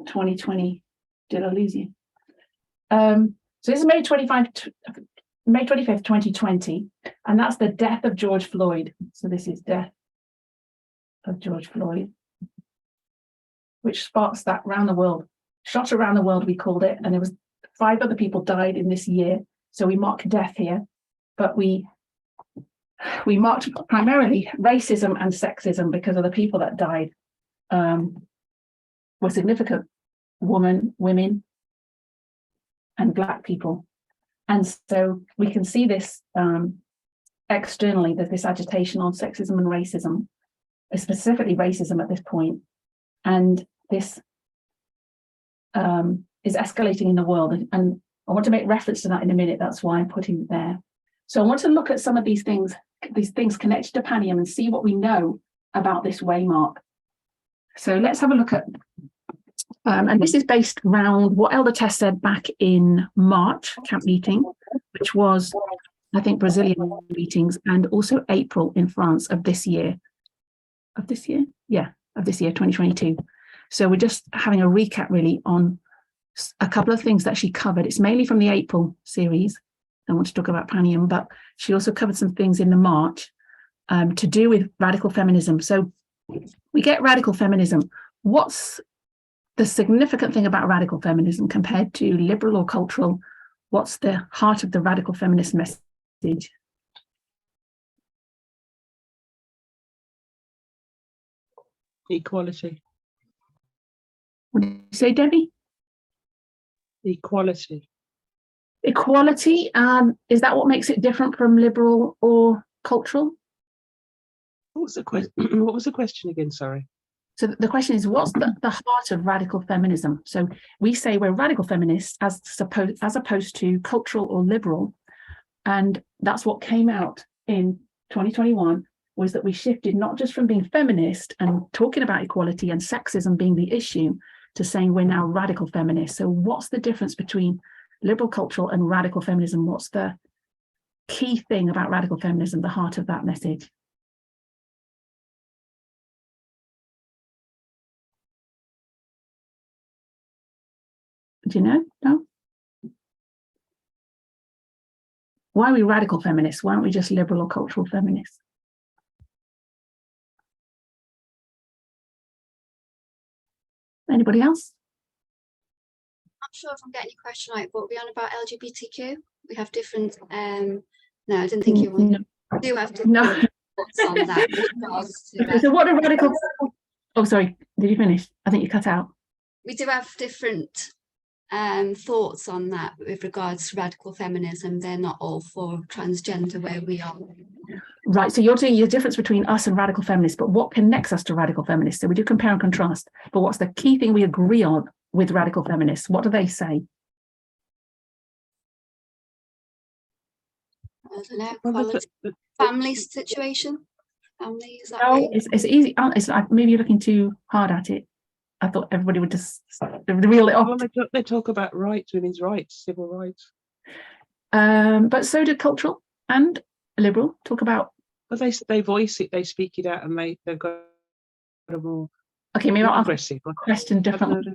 2020. Did I lose you? So this is May 25th, 2020, and that's the death of George Floyd. So this is death of George Floyd, which sparks that around the world. Shot around the world, we called it, and there was 5 other people died in this year. So we mark death here, but we marked primarily racism and sexism because of the people that died were significant women and Black people. And so we can see this externally, there's this agitation on sexism and racism, specifically racism at this point. And this is escalating in the world. And I want to make reference to that in a minute. That's why I'm putting it there. So I want to look at some of these things connected to Panium and see what we know about this waymark. So let's have a look at, and this is based around what Elder Tess said back in March camp meeting, which was, I think, Brazilian meetings, and also April in France of this year. Of this year? Yeah, of this year, 2022. So we're just having a recap really on a couple of things that she covered. It's mainly from the April series. I want to talk about Panium, but she also covered some things in the March to do with radical feminism. So we get radical feminism. What's the significant thing about radical feminism compared to liberal or cultural? What's the heart of the radical feminist message? Equality. What did you say, Debbie? Equality. Equality, is that what makes it different from liberal or cultural? What was the question? What was the question again? Sorry. So the question is, what's the heart of radical feminism? So we say we're radical feminists as opposed to cultural or liberal. And that's what came out in 2021, was that we shifted not just from being feminist and talking about equality and sexism being the issue to saying we're now radical feminists. So what's the difference between liberal cultural and radical feminism? What's the key thing about radical feminism, the heart of that message? Do you know? No? Why are we radical feminists? Why aren't we just liberal or cultural feminists? Anybody else? I'm not sure if I'm getting your question right, but we're on about LGBTQ. We have different, no, I didn't think you would. We do have different thoughts on that. So what are radical, oh, sorry, did you finish? I think you cut out. We do have different thoughts on that with regards to radical feminism. They're not all for transgender where we are. Right, so you're doing your difference between us and radical feminists, but what connects us to radical feminists? So we do compare and contrast, but what's the key thing we agree on with radical feminists? What do they say? I don't know, quality, family situation. Family, is that No, right? it's easy. It's like, maybe you're looking too hard at it. I thought everybody would just reel it off. Well, they talk about rights, women's rights, civil rights. But so do cultural and liberal talk about. But they voice it, they speak it out, and they've got a more. Okay, maybe I'll ask a question differently.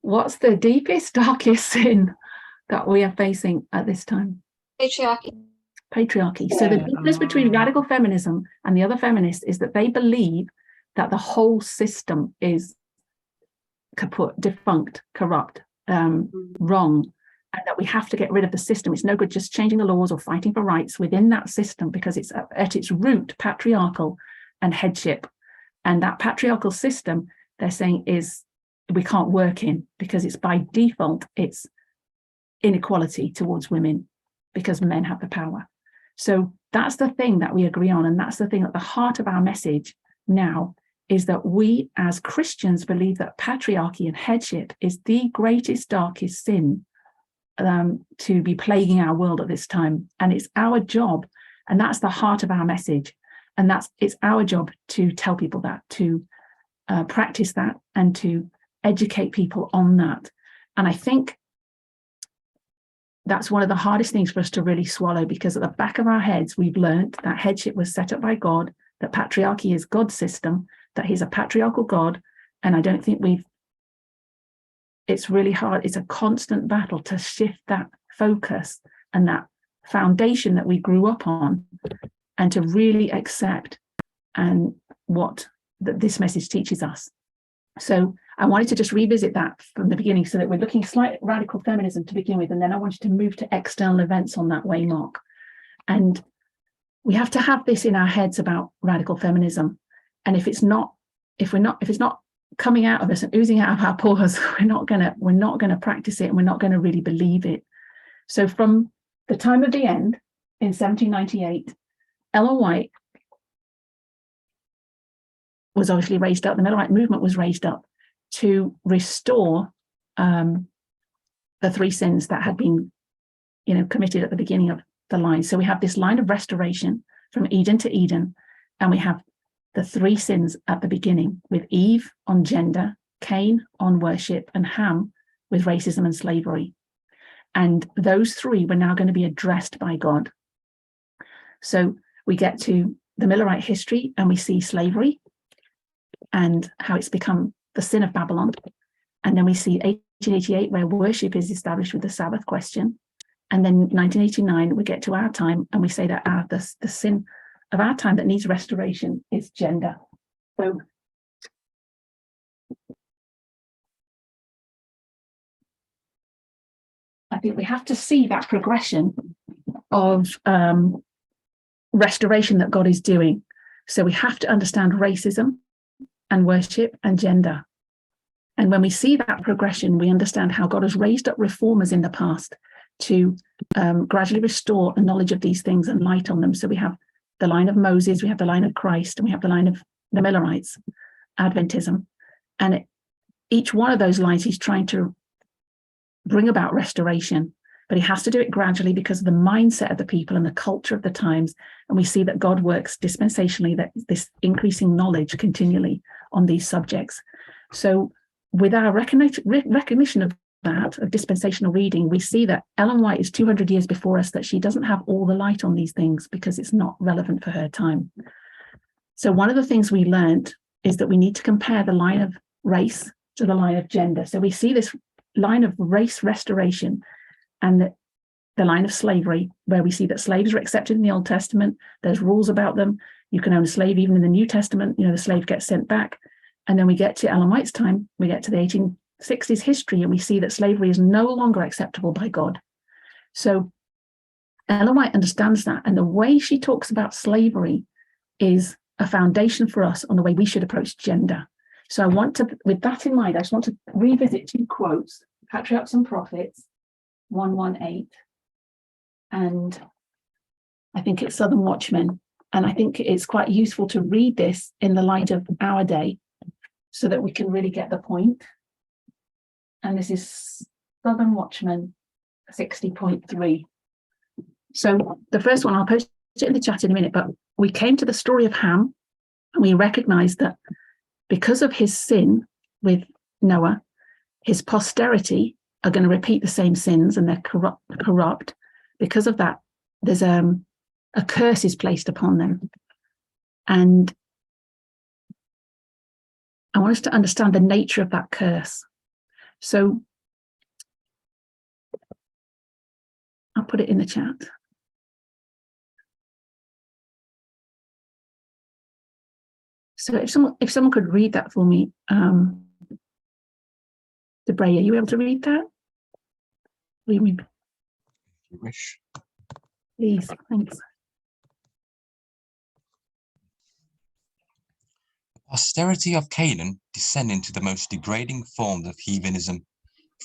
What's the deepest, darkest sin that we are facing at this time? Patriarchy. So the difference between radical feminism and the other feminists is that they believe that the whole system is kaput, defunct, corrupt, wrong, and that we have to get rid of the system. It's no good just changing the laws or fighting for rights within that system, because it's at its root patriarchal and headship. And that patriarchal system, they're saying, is we can't work in, because it's by default, it's inequality towards women because men have the power. So that's the thing that we agree on. And that's the thing at the heart of our message now, is that we as Christians believe that patriarchy and headship is the greatest, darkest sin to be plaguing our world at this time. And it's our job, and that's the heart of our message. And it's our job to tell people that, to practice that, and to educate people on that. And I think that's one of the hardest things for us to really swallow, because at the back of our heads, we've learned that headship was set up by God, that patriarchy is God's system, that he's a patriarchal God. And I don't think we've it's really hard. It's a constant battle to shift that focus and that foundation that we grew up on, and to really accept and what this message teaches us. So I wanted to just revisit that from the beginning, so that we're looking slight radical feminism to begin with, and then I wanted to move to external events on that way, Mark. And we have to have this in our heads about radical feminism. And if it's not coming out of us and oozing out of our pores, we're not gonna practice it, and we're not going to really believe it. So from the time of the end in 1798, Ellen White was obviously raised up. The Millerite movement was raised up to restore the three sins that had been, committed at the beginning of the line. So we have this line of restoration from Eden to Eden, and we have the three sins at the beginning, with Eve on gender, Cain on worship, and Ham with racism and slavery. And those three were now going to be addressed by God. So we get to the Millerite history, and we see slavery and how it's become the sin of Babylon. And then we see 1888, where worship is established with the Sabbath question. And then 1989, we get to our time, and we say that the sin of our time that needs restoration is gender. So I think we have to see that progression of restoration that God is doing. So we have to understand racism and worship and gender. And when we see that progression, we understand how God has raised up reformers in the past to gradually restore a knowledge of these things and light on them. So we have the line of Moses, we have the line of Christ, and we have the line of the Millerites, Adventism. And each one of those lines, he's trying to bring about restoration, but he has to do it gradually because of the mindset of the people and the culture of the times. And we see that God works dispensationally, that this increasing knowledge continually on these subjects. So with our recognition of that, of dispensational reading, we see that Ellen White is 200 years before us, that she doesn't have all the light on these things because it's not relevant for her time. So one of the things we learned is that we need to compare the line of race to the line of gender. So we see this line of race restoration and the line of slavery, where we see that slaves are accepted in the Old Testament. There's rules about them. You can own a slave even in the New Testament. The slave gets sent back. And then we get to Ellen White's time, we get to the 1860s history, and we see that slavery is no longer acceptable by God. So Ellen White understands that, and the way she talks about slavery is a foundation for us on the way we should approach gender. So I want to, with that in mind, I just want to revisit two quotes, Patriarchs and Prophets, 118, and I think it's Southern Watchmen. And I think it's quite useful to read this in the light of our day so that we can really get the point. And this is Southern Watchmen 60.3. So the first one, I'll post it in the chat in a minute, but we came to the story of Ham, and we recognized that because of his sin with Noah, his posterity are going to repeat the same sins, and they're corrupt. Because of that, there's a curse is placed upon them. And I want us to understand the nature of that curse. So I'll put it in the chat. So if someone could read that for me, Debray, are you able to read that? Read me. If you wish. Please, thanks. The posterity of Canaan descend into the most degrading forms of heathenism.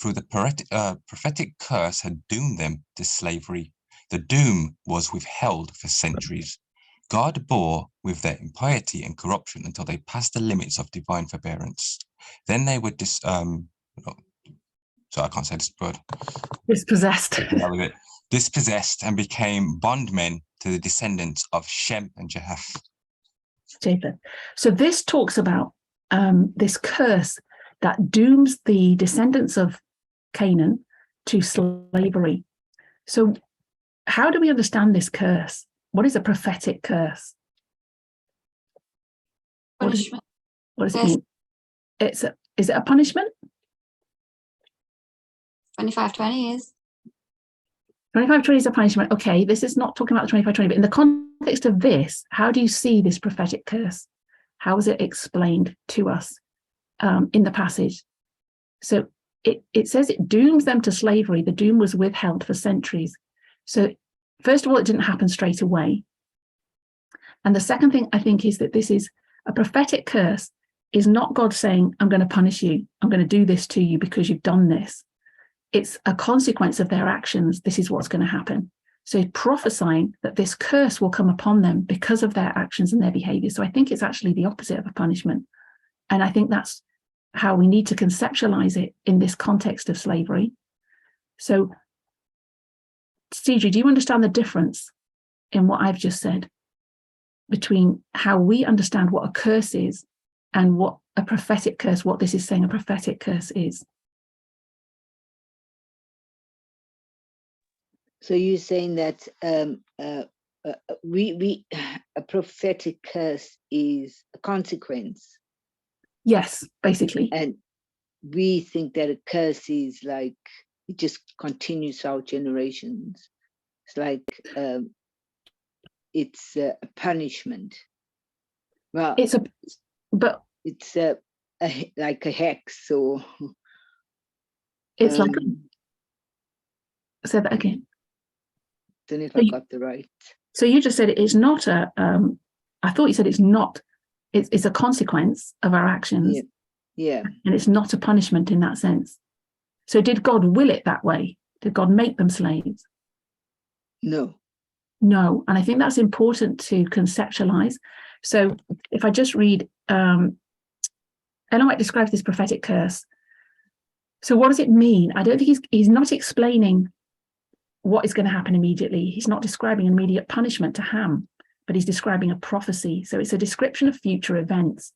Through the prophetic curse had doomed them to slavery. The doom was withheld for centuries. God bore with their impiety and corruption until they passed the limits of divine forbearance. Then they were so I can't say this word. Dispossessed. Dispossessed and became bondmen to the descendants of Shem and Japheth. So this talks about this curse that dooms the descendants of Canaan to slavery. So how do we understand this curse? What is a prophetic curse? Punishment. What does it mean? Is it a punishment? 2520 is. 2520 is a punishment. Okay, this is not talking about the 2520, but in the context of this, how do you see this prophetic curse? How is it explained to us in the passage? So it says it dooms them to slavery. The doom was withheld for centuries. So first of all, it didn't happen straight away. And the second thing I think is that this is a prophetic curse is not God saying, I'm going to punish you. I'm going to do this to you because you've done this. It's a consequence of their actions. This is what's going to happen. So prophesying that this curse will come upon them because of their actions and their behavior. So I think it's actually the opposite of a punishment. And I think that's how we need to conceptualize it in this context of slavery. So, Stevie, do you understand the difference in what I've just said between how we understand what a curse is and what a prophetic curse, what this is saying a prophetic curse is? So you're saying that a prophetic curse is a consequence. Yes, basically. And we think that a curse is like, it just continues throughout generations. It's like, it's a punishment. Well, it's like a hex, or it's like, say that again. Don't know if I got the right. So you just said it is not a, I thought you said it's not, it's a consequence of our actions. Yeah. And it's not a punishment in that sense. So did God will it that way? Did God make them slaves? No. No. And I think that's important to conceptualize. So if I just read, Ellen White describes this prophetic curse. So what does it mean? I don't think he's not explaining what is going to happen immediately. He's not describing immediate punishment to Ham, but he's describing a prophecy. So it's a description of future events.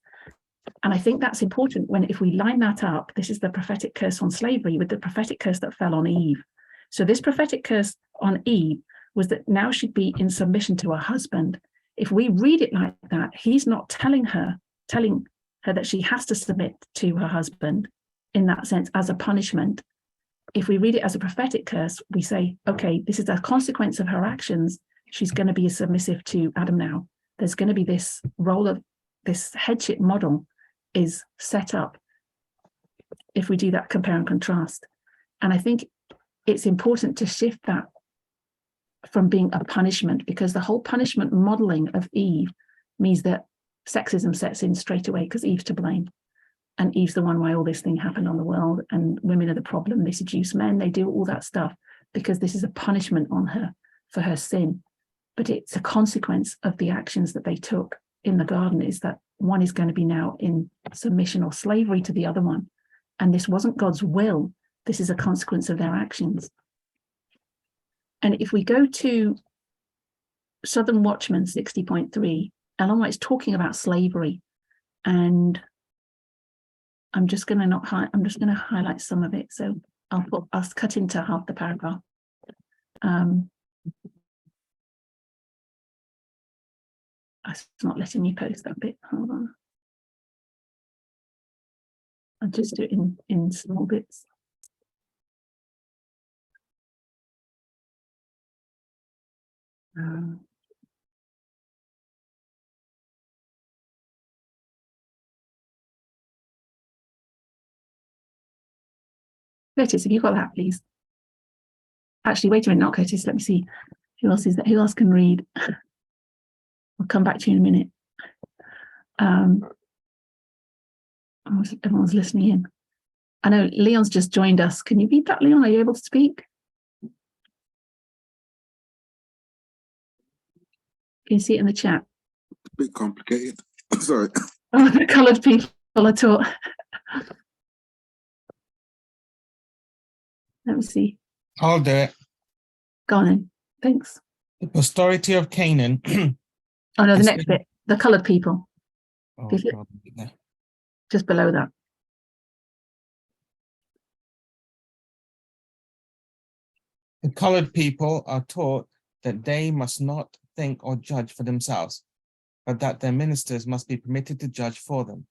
And I think that's important if we line that up, this is the prophetic curse on slavery with the prophetic curse that fell on Eve. So this prophetic curse on Eve was that now she'd be in submission to her husband. If we read it like that, he's not telling her that she has to submit to her husband in that sense as a punishment. If we read it as a prophetic curse, we say, okay, this is a consequence of her actions. She's going to be submissive to Adam now. There's going to be this role of this headship model is set up if we do that compare and contrast. And I think it's important to shift that from being a punishment, because the whole punishment modeling of Eve means that sexism sets in straight away because Eve's to blame. And Eve's the one why all this thing happened on the world, and women are the problem. They seduce men, they do all that stuff because this is a punishment on her for her sin. But it's a consequence of the actions that they took in the garden, is that one is going to be now in submission or slavery to the other one. And this wasn't God's will. This is a consequence of their actions. And if we go to Southern Watchman 60.3, Ellen White's talking about slavery, and I'm just going to highlight some of it. So I'll cut into half the paragraph. It's not letting me post that bit. Hold on. I'll just do it in small bits. Curtis, have you got that, please? Actually, wait a minute, not Curtis. Let me see who else is there. Who else can read? I'll come back to you in a minute. Everyone's listening in. I know Leon's just joined us. Can you read that, Leon? Are you able to speak? Can you see it in the chat? A bit complicated. Sorry. Oh, the coloured people are taught. Let me see. I'll do it. Go on then. Thanks. The posterity of Canaan. Oh no, the next bit. The coloured people. Oh, God. Just below that. The colored people are taught that they must not think or judge for themselves, but that their ministers must be permitted to judge for them.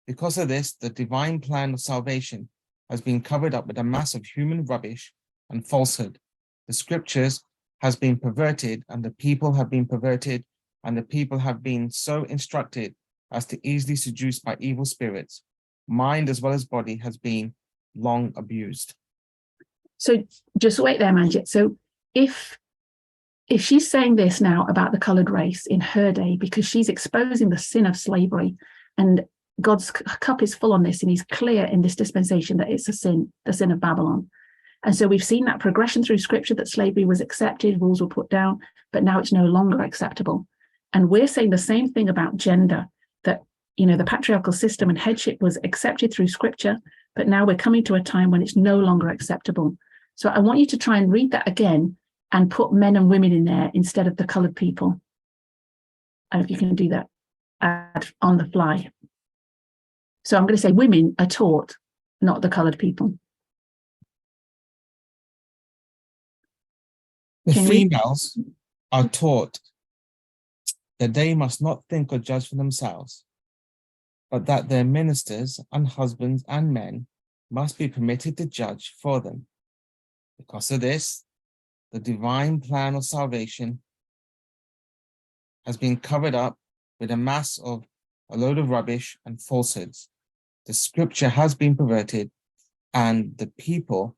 Because of this, the divine plan of salvation has been covered up with a mass of human rubbish and falsehood. The scriptures has been perverted, and the people have been perverted, and the people have been so instructed as to easily seduced by evil spirits. Mind as well as body has been long abused. So just wait there, Manjit. So if she's saying this now about the colored race in her day, because she's exposing the sin of slavery, and God's cup is full on this, and he's clear in this dispensation that it's a sin, the sin of Babylon. And so we've seen that progression through scripture, that slavery was accepted, rules were put down, but now it's no longer acceptable. And we're saying the same thing about gender, that, you know, the patriarchal system and headship was accepted through scripture, but now we're coming to a time when it's no longer acceptable. So I want you to try and read that again and put men and women in there instead of the colored people. And if you can do that on the fly. So I'm going to say women are taught, not the colored people. The females are taught that they must not think or judge for themselves, but that their ministers and husbands and men must be permitted to judge for them. Because of this, the divine plan of salvation has been covered up with a mass of a load of rubbish and falsehoods. The scripture has been perverted, and the people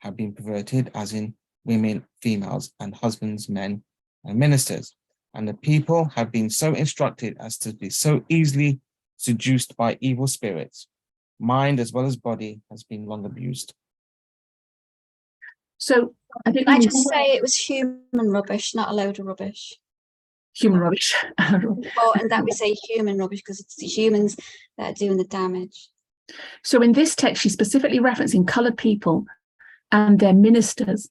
have been perverted, as in women, females, and husbands, men, and ministers. And the people have been so instructed as to be so easily seduced by evil spirits. Mind as well as body has been long abused. So I think I just say it was human rubbish, not a load of rubbish. Human rubbish. Important that we say human rubbish, because it's the humans that are doing the damage. So in this text, she's specifically referencing colored people and their ministers,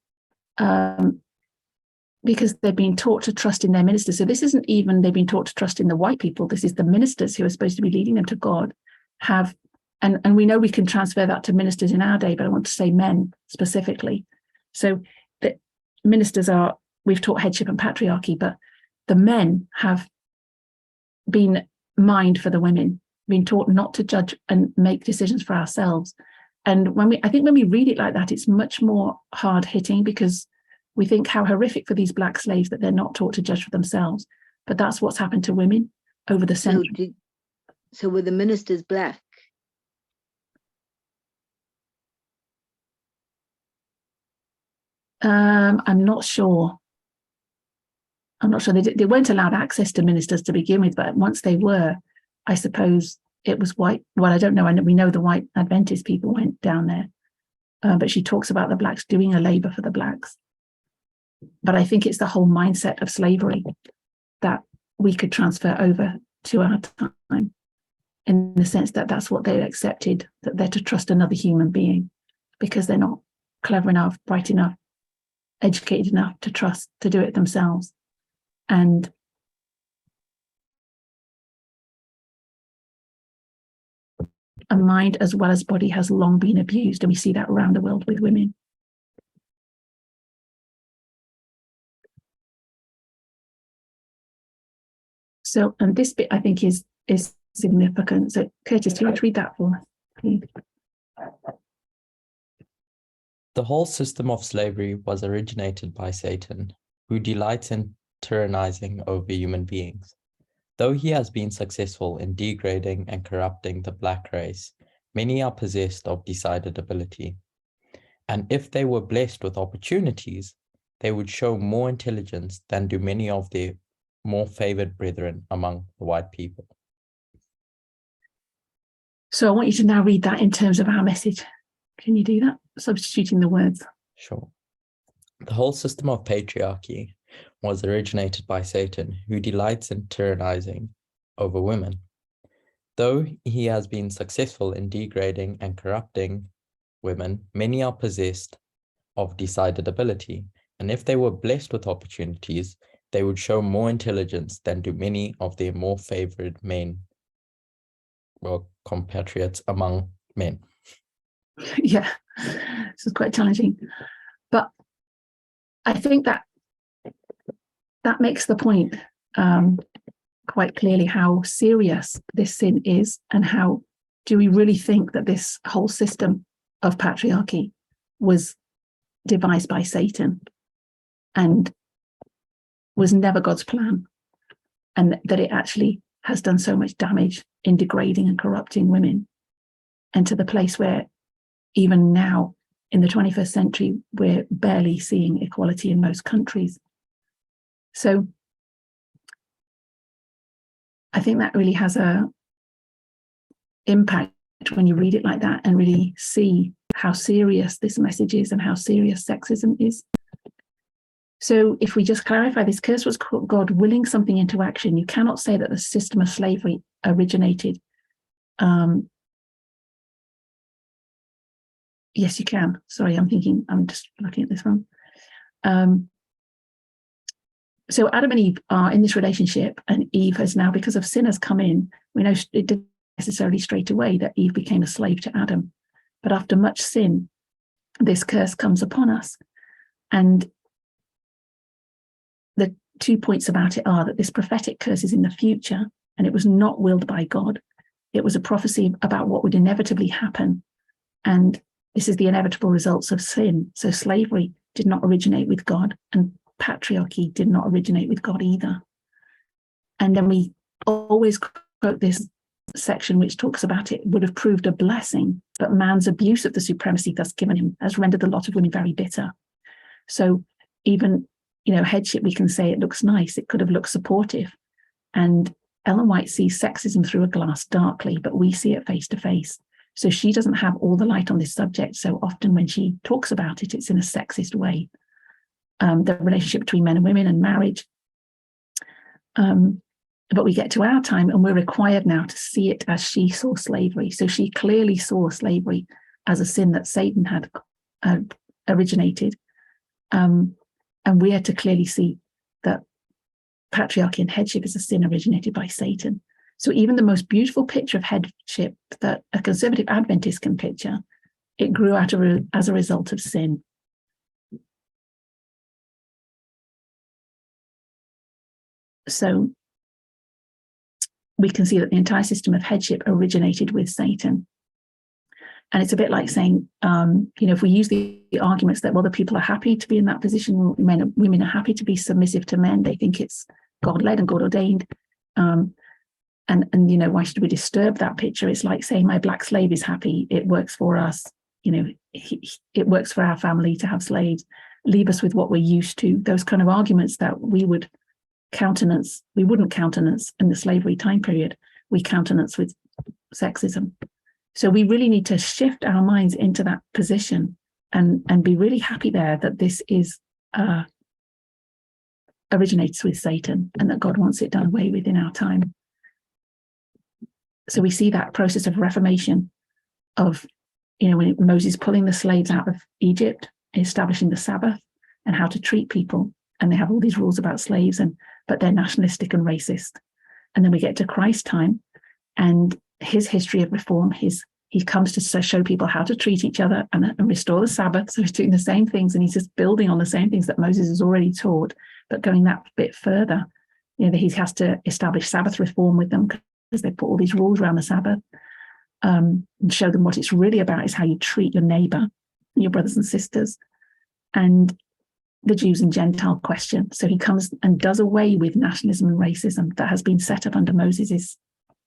because they've been taught to trust in their ministers. So this isn't even they've been taught to trust in the white people. This is the ministers who are supposed to be leading them to God have, and we know we can transfer that to ministers in our day, but I want to say men specifically. So the ministers are, we've taught headship and patriarchy, but the men have been mined for the women, been taught not to judge and make decisions for ourselves. And I think when we read it like that, it's much more hard hitting, because we think how horrific for these black slaves that they're not taught to judge for themselves. But that's what's happened to women over the century. So were the ministers black? I'm not sure. They weren't allowed access to ministers to begin with, but once they were, I suppose it was white. Well, I don't know. We know the white Adventist people went down there, but she talks about the blacks doing a labor for the blacks. But I think it's the whole mindset of slavery that we could transfer over to our time, in the sense that that's what they accepted, that they're to trust another human being because they're not clever enough, bright enough, educated enough to trust to do it themselves. And a mind as well as body has long been abused, and we see that around the world with women. So, and this bit I think is significant. So, Curtis, do you want to read that for us, please? The whole system of slavery was originated by Satan, who delights in tyrannizing over human beings. Though he has been successful in degrading and corrupting the black race, many are possessed of decided ability. And if they were blessed with opportunities, they would show more intelligence than do many of their more favored brethren among the white people. So I want you to now read that in terms of our message. Can you do that? Substituting the words. Sure. The whole system of patriarchy was originated by Satan, who delights in tyrannizing over women. Though he has been successful in degrading and corrupting women, many are possessed of decided ability, and if they were blessed with opportunities, they would show more intelligence than do many of their more favored men, or compatriots among men. Yeah, this is quite challenging. But I think that makes the point quite clearly how serious this sin is, and how do we really think that this whole system of patriarchy was devised by Satan and was never God's plan, and that it actually has done so much damage in degrading and corrupting women, and to the place where even now in the 21st century, we're barely seeing equality in most countries. So I think that really has a impact when you read it like that and really see how serious this message is and how serious sexism is. So if we just clarify, this curse was God willing something into action. You cannot say that the system of slavery originated. Yes, you can. Sorry, I'm just looking at this wrong. So Adam and Eve are in this relationship, and Eve has now, because of sin has come in, we know it didn't necessarily straight away that Eve became a slave to Adam. But after much sin, this curse comes upon us. And the 2 points about it are that this prophetic curse is in the future, and it was not willed by God. It was a prophecy about what would inevitably happen. And this is the inevitable results of sin. So slavery did not originate with God, and patriarchy did not originate with God either. And then we always quote this section which talks about it would have proved a blessing, but man's abuse of the supremacy thus given him has rendered the lot of women very bitter. So even, headship, we can say it looks nice. It could have looked supportive. And Ellen White sees sexism through a glass darkly, but we see it face to face. So she doesn't have all the light on this subject. So often when she talks about it, it's in a sexist way. The relationship between men and women and marriage. But we get to our time and we're required now to see it as she saw slavery. So she clearly saw slavery as a sin that Satan had originated. And we are to clearly see that patriarchy and headship is a sin originated by Satan. So even the most beautiful picture of headship that a conservative Adventist can picture, it grew out as a result of sin. So we can see that the entire system of headship originated with Satan. And it's a bit like saying, if we use the arguments that, well, the people are happy to be in that position, women are happy to be submissive to men, they think it's God-led and God-ordained. And why should we disturb that picture? It's like saying my black slave is happy, it works for us, it works for our family to have slaves, leave us with what we're used to. Those kind of arguments that we wouldn't countenance in the slavery time period, we countenance with sexism. So we really need to shift our minds into that position and be really happy there that this is originates with Satan and that God wants it done away with in our time. So we see that process of reformation of, when Moses pulling the slaves out of Egypt, establishing the Sabbath and how to treat people. And they have all these rules about slaves, but they're nationalistic and racist. And then we get to Christ's time and his history of reform. He comes to show people how to treat each other and restore the Sabbath. So he's doing the same things, and he's just building on the same things that Moses has already taught, but going that bit further. That he has to establish Sabbath reform with them because they put all these rules around the Sabbath, and show them what it's really about is how you treat your neighbor, your brothers and sisters, and the Jews and Gentile question. So he comes and does away with nationalism and racism that has been set up under Moses's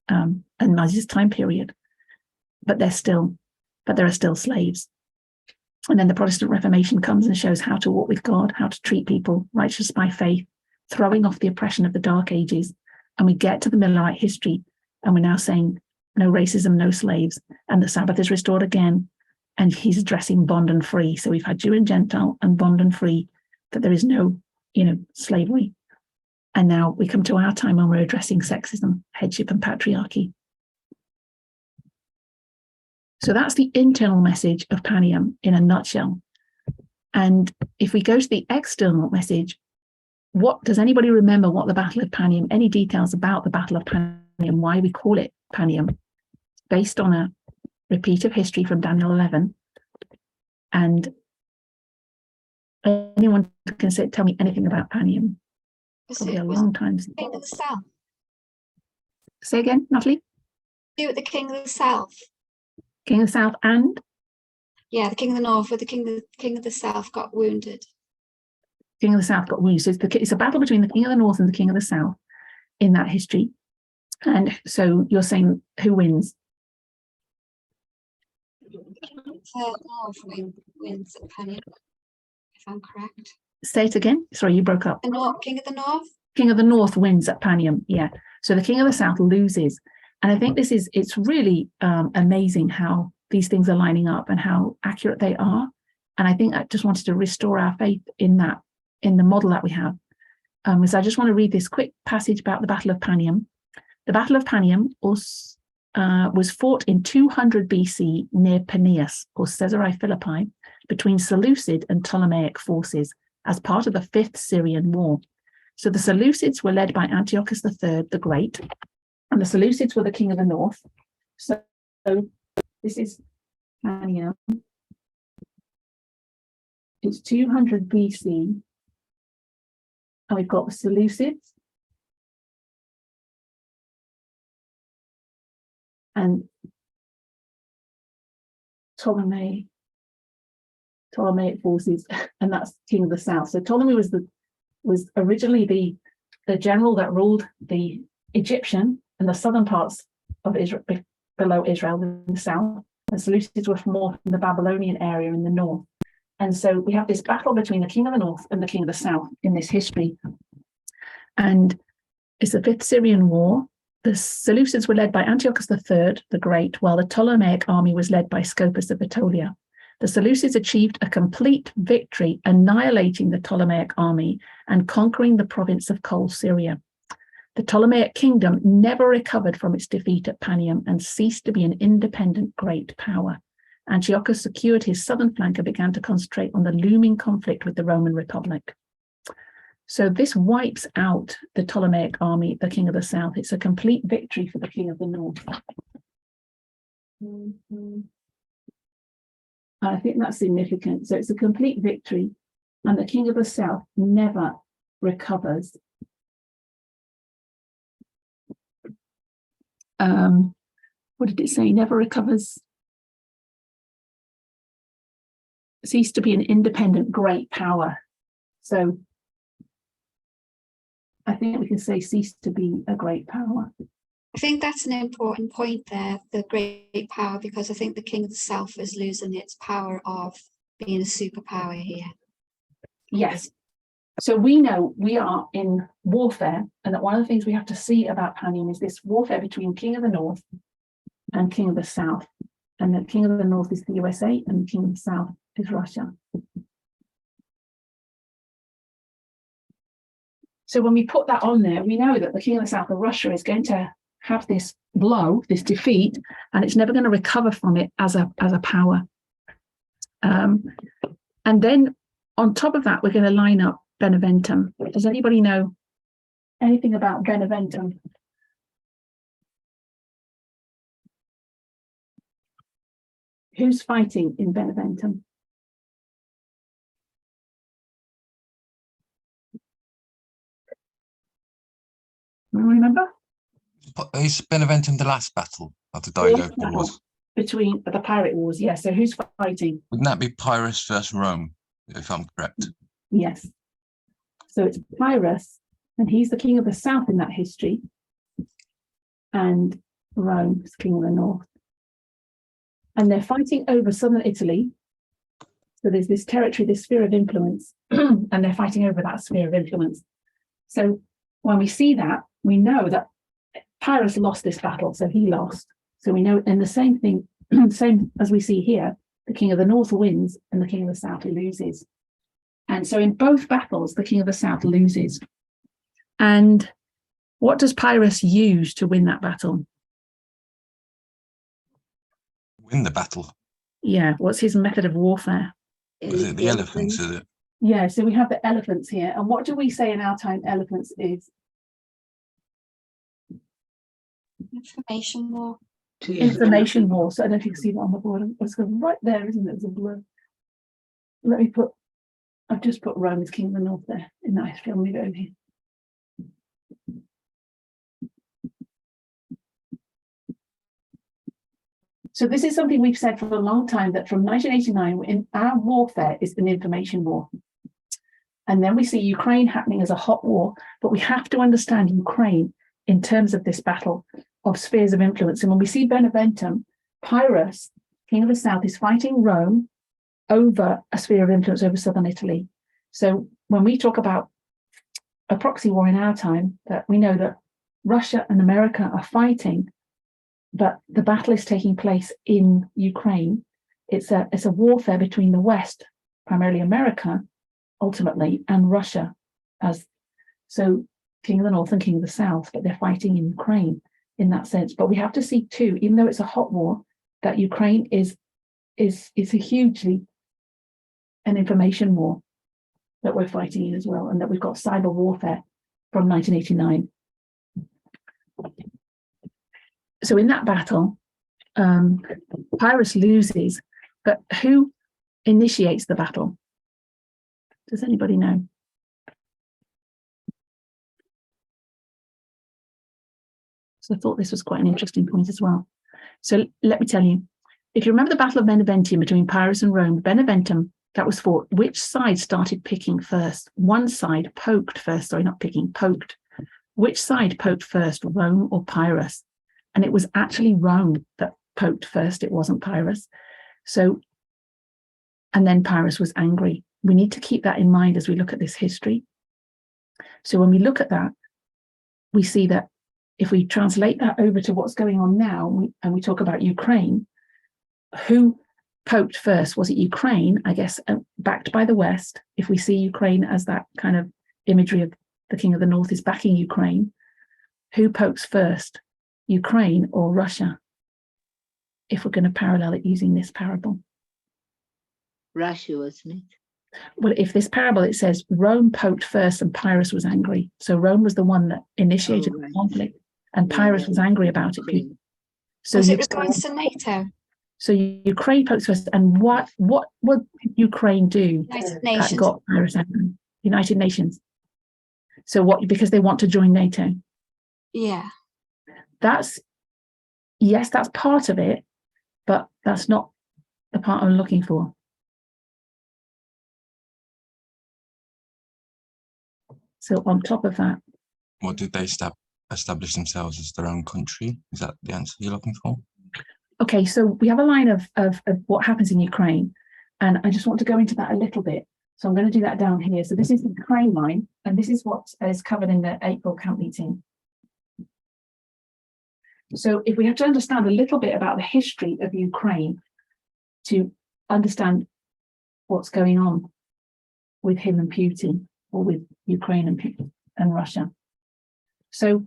and Moses' time period. But there are still slaves. And then the Protestant Reformation comes and shows how to walk with God, how to treat people righteous by faith, throwing off the oppression of the Dark Ages. And we get to the Millerite history, and we're now saying no racism, no slaves, and the Sabbath is restored again. And he's addressing bond and free. So we've had Jew and Gentile and bond and free, that there is no, slavery. And now we come to our time when we're addressing sexism, headship, and patriarchy. So that's the internal message of Panium in a nutshell. And if we go to the external message, does anybody remember what the Battle of Panium, any details about the Battle of Panium, why we call it Panium? Based on a repeat of history from Daniel 11. And anyone can tell me anything about Panium? Probably a long time since. King of the South. Say again, Natalie? Do with the King of the South. King of the South and? Yeah, the king of the north, where the king of the south got wounded. King of the South got wounded. So it's a battle between the king of the north and the king of the south in that history. And so you're saying who wins? North wins at Panium, if I'm correct. Say it again. Sorry, you broke up. The king of the north. King of the north wins at Panium. Yeah. So the king of the south loses. And I think it's really amazing how these things are lining up and how accurate they are. And I think I just wanted to restore our faith in that, in the model that we have. So I just want to read this quick passage about the Battle of Panium. The Battle of Panium was fought in 200 BC near Paneas, or Caesarea Philippi, between Seleucid and Ptolemaic forces as part of the 5th Syrian War. So the Seleucids were led by Antiochus III the Great, and the Seleucids were the king of the north. So this is Panium. It's 200 BC, and we've got the Seleucids and Ptolemaic forces, and that's king of the south. So Ptolemy was originally the general that ruled the Egyptian and the southern parts of Israel, below Israel in the south. The Seleucids were more from the Babylonian area in the north. And so we have this battle between the king of the north and the king of the south in this history. And it's the 5th Syrian War. The Seleucids were led by Antiochus III the Great, while the Ptolemaic army was led by Scopas of Aetolia. The Seleucids achieved a complete victory, annihilating the Ptolemaic army and conquering the province of Coal Syria. The Ptolemaic kingdom never recovered from its defeat at Panium and ceased to be an independent great power. Antiochus secured his southern flank and began to concentrate on the looming conflict with the Roman Republic. So this wipes out the Ptolemaic army, the king of the south. It's a complete victory for the king of the north. I think that's significant. So it's a complete victory, and the king of the south never recovers. What did it say? Never recovers. Ceased to be an independent great power. So I think we can say ceased to be a great power. I think that's an important point there, the great power, because I think the king of the south is losing its power of being a superpower here. Yes. So we know we are in warfare, and that one of the things we have to see about Panium is this warfare between king of the north and king of the south. And the king of the north is the USA and the king of the south is Russia. So when we put that on there, we know that the king of the south of Russia is going to have this blow, this defeat, and it's never going to recover from it as a power. And then on top of that, we're going to line up Beneventum. Does anybody know anything about Beneventum? Who's fighting in Beneventum? Remember? Is Beneventum the last battle of the Dido Wars? Between the pirate wars, yes. So who's fighting? Wouldn't that be Pyrrhus versus Rome, if I'm correct? Yes. So it's Pyrrhus, and he's the king of the south in that history, and Rome is king of the north. And they're fighting over southern Italy. So there's this territory, this sphere of influence, and they're fighting over that sphere of influence. So when we see that, we know that Pyrrhus lost this battle, so he lost. So we know, and the same thing, same as we see here, the king of the north wins and the king of the south loses. And so in both battles, the king of the south loses. And what does Pyrrhus use to win that battle? Win the battle? Yeah, what's his method of warfare? Is it the elephants, is it? Yeah, so we have the elephants here. And what do we say in our time elephants is? Information war. Information war. So I don't know if you can see that on the board. It's right there, isn't it? It's a blur. Let me put, I've just put Rome as king of the north there in that history. I'll move it over here. So this is something we've said for a long time, that from 1989, in our warfare is an information war. And then we see Ukraine happening as a hot war, but we have to understand Ukraine in terms of this battle of spheres of influence. And when we see Beneventum, Pyrrhus, king of the south, is fighting Rome over a sphere of influence over southern Italy. So when we talk about a proxy war in our time, that we know that Russia and America are fighting, but the battle is taking place in Ukraine. It's a warfare between the West, primarily America, ultimately, and Russia, as so king of the north and king of the south, but they're fighting in Ukraine in that sense. But we have to see too, even though it's a hot war, that Ukraine is a hugely an information war that we're fighting in as well, and that we've got cyber warfare from 1989. So in that battle, Pyrrhus loses, but who initiates the battle? Does anybody know? So I thought this was quite an interesting point as well. So let me tell you, if you remember the Battle of Beneventum between Pyrrhus and Rome, Beneventum, that was fought, which side started picking first? One side poked first, sorry, not picking, poked. Which side poked first, Rome or Pyrrhus? And it was actually Rome that poked first, it wasn't Pyrrhus. So, and then Pyrrhus was angry. We need to keep that in mind as we look at this history. So when we look at that, we see that if we translate that over to what's going on now, and we talk about Ukraine, who poked first? Was it Ukraine? I guess backed by the West. If we see Ukraine as that kind of imagery of the king of the north is backing Ukraine, who pokes first, Ukraine or Russia? If we're going to parallel it using this parable. Russia, wasn't it? Well, if this parable, it says Rome poked first and Pyrrhus was angry. So Rome was the one that initiated the conflict, and Pyrrhus was angry about it. So was it referring to NATO? So Ukraine pokes first, and what would Ukraine do United that Nations. got Pyrrhus angry? United Nations. So what? Because they want to join NATO. Yeah. That's, yes, that's part of it, but that's not the part I'm looking for. So on top of that, What did they establish themselves as their own country? Is that the answer you're looking for? okay, so we have a line of what happens in Ukraine, and I just want to go into that a little bit. So I'm going to do that down here. So this is the Ukraine line, and this is what is covered in the April camp meeting. So if we have to understand a little bit about the history of Ukraine to understand what's going on with him and Putin, or with Ukraine and Putin and Russia. So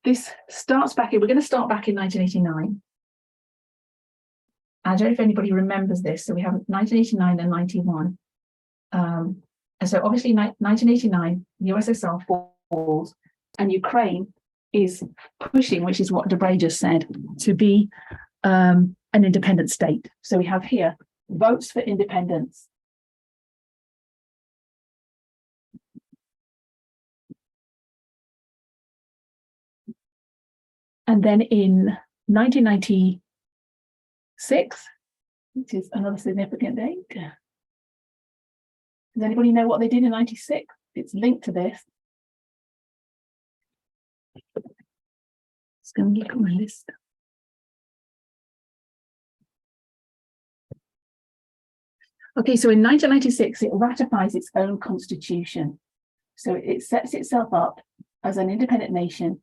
this starts back in, we're going to start back in 1989. I don't know if anybody remembers this. So we have 1989 and 91. And so obviously 1989, the USSR falls, and Ukraine is pushing, which is what Debray just said, to be an independent state. So we have here votes for independence. And then in 1996, which is another significant date. Does anybody know what they did in 96? It's linked to this. Just going to look at my list. Okay, so in 1996, it ratifies its own constitution. So it sets itself up as an independent nation,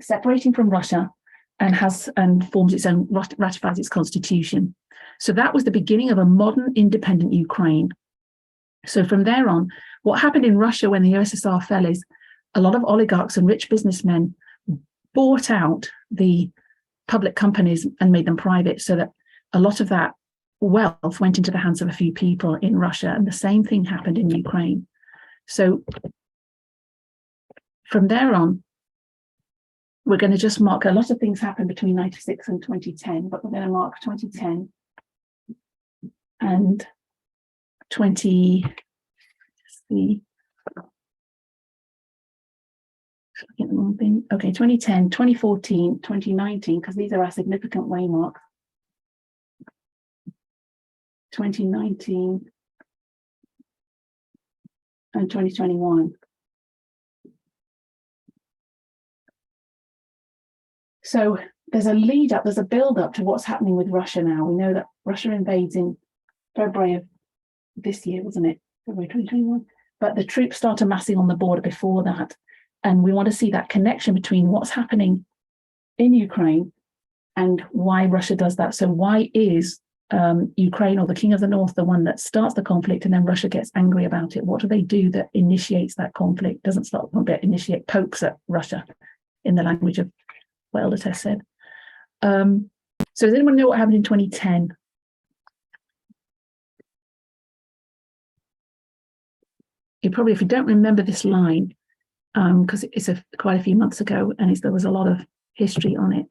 separating from Russia, and forms its own, ratifies its constitution. So that was the beginning of a modern independent Ukraine. So from there on, what happened in Russia when the USSR fell is a lot of oligarchs and rich businessmen bought out the public companies and made them private, so that a lot of that wealth went into the hands of a few people in Russia, and the same thing happened in Ukraine. So from there on, we're going to just mark, a lot of things happened between 96 and 2010, but we're going to mark 2010 and 20, Get the wrong thing. Okay, 2010, 2014, 2019, because these are our significant waymarks. 2019 and 2021. So there's a lead up, there's a build up to what's happening with Russia now. We know that Russia invades in February of this year, wasn't it? February 2021. But the troops start amassing on the border before that. And we want to see that connection between what's happening in Ukraine and why Russia does that. So why is Ukraine or the King of the North the one that starts the conflict and then Russia gets angry about it? What do they do that initiates that conflict? Doesn't start the conflict, initiate, pokes at Russia in the language of what Elder Tess said. So does anyone know what happened in 2010? You probably, if you don't remember this line, because it's quite a few months ago and there was a lot of history on it.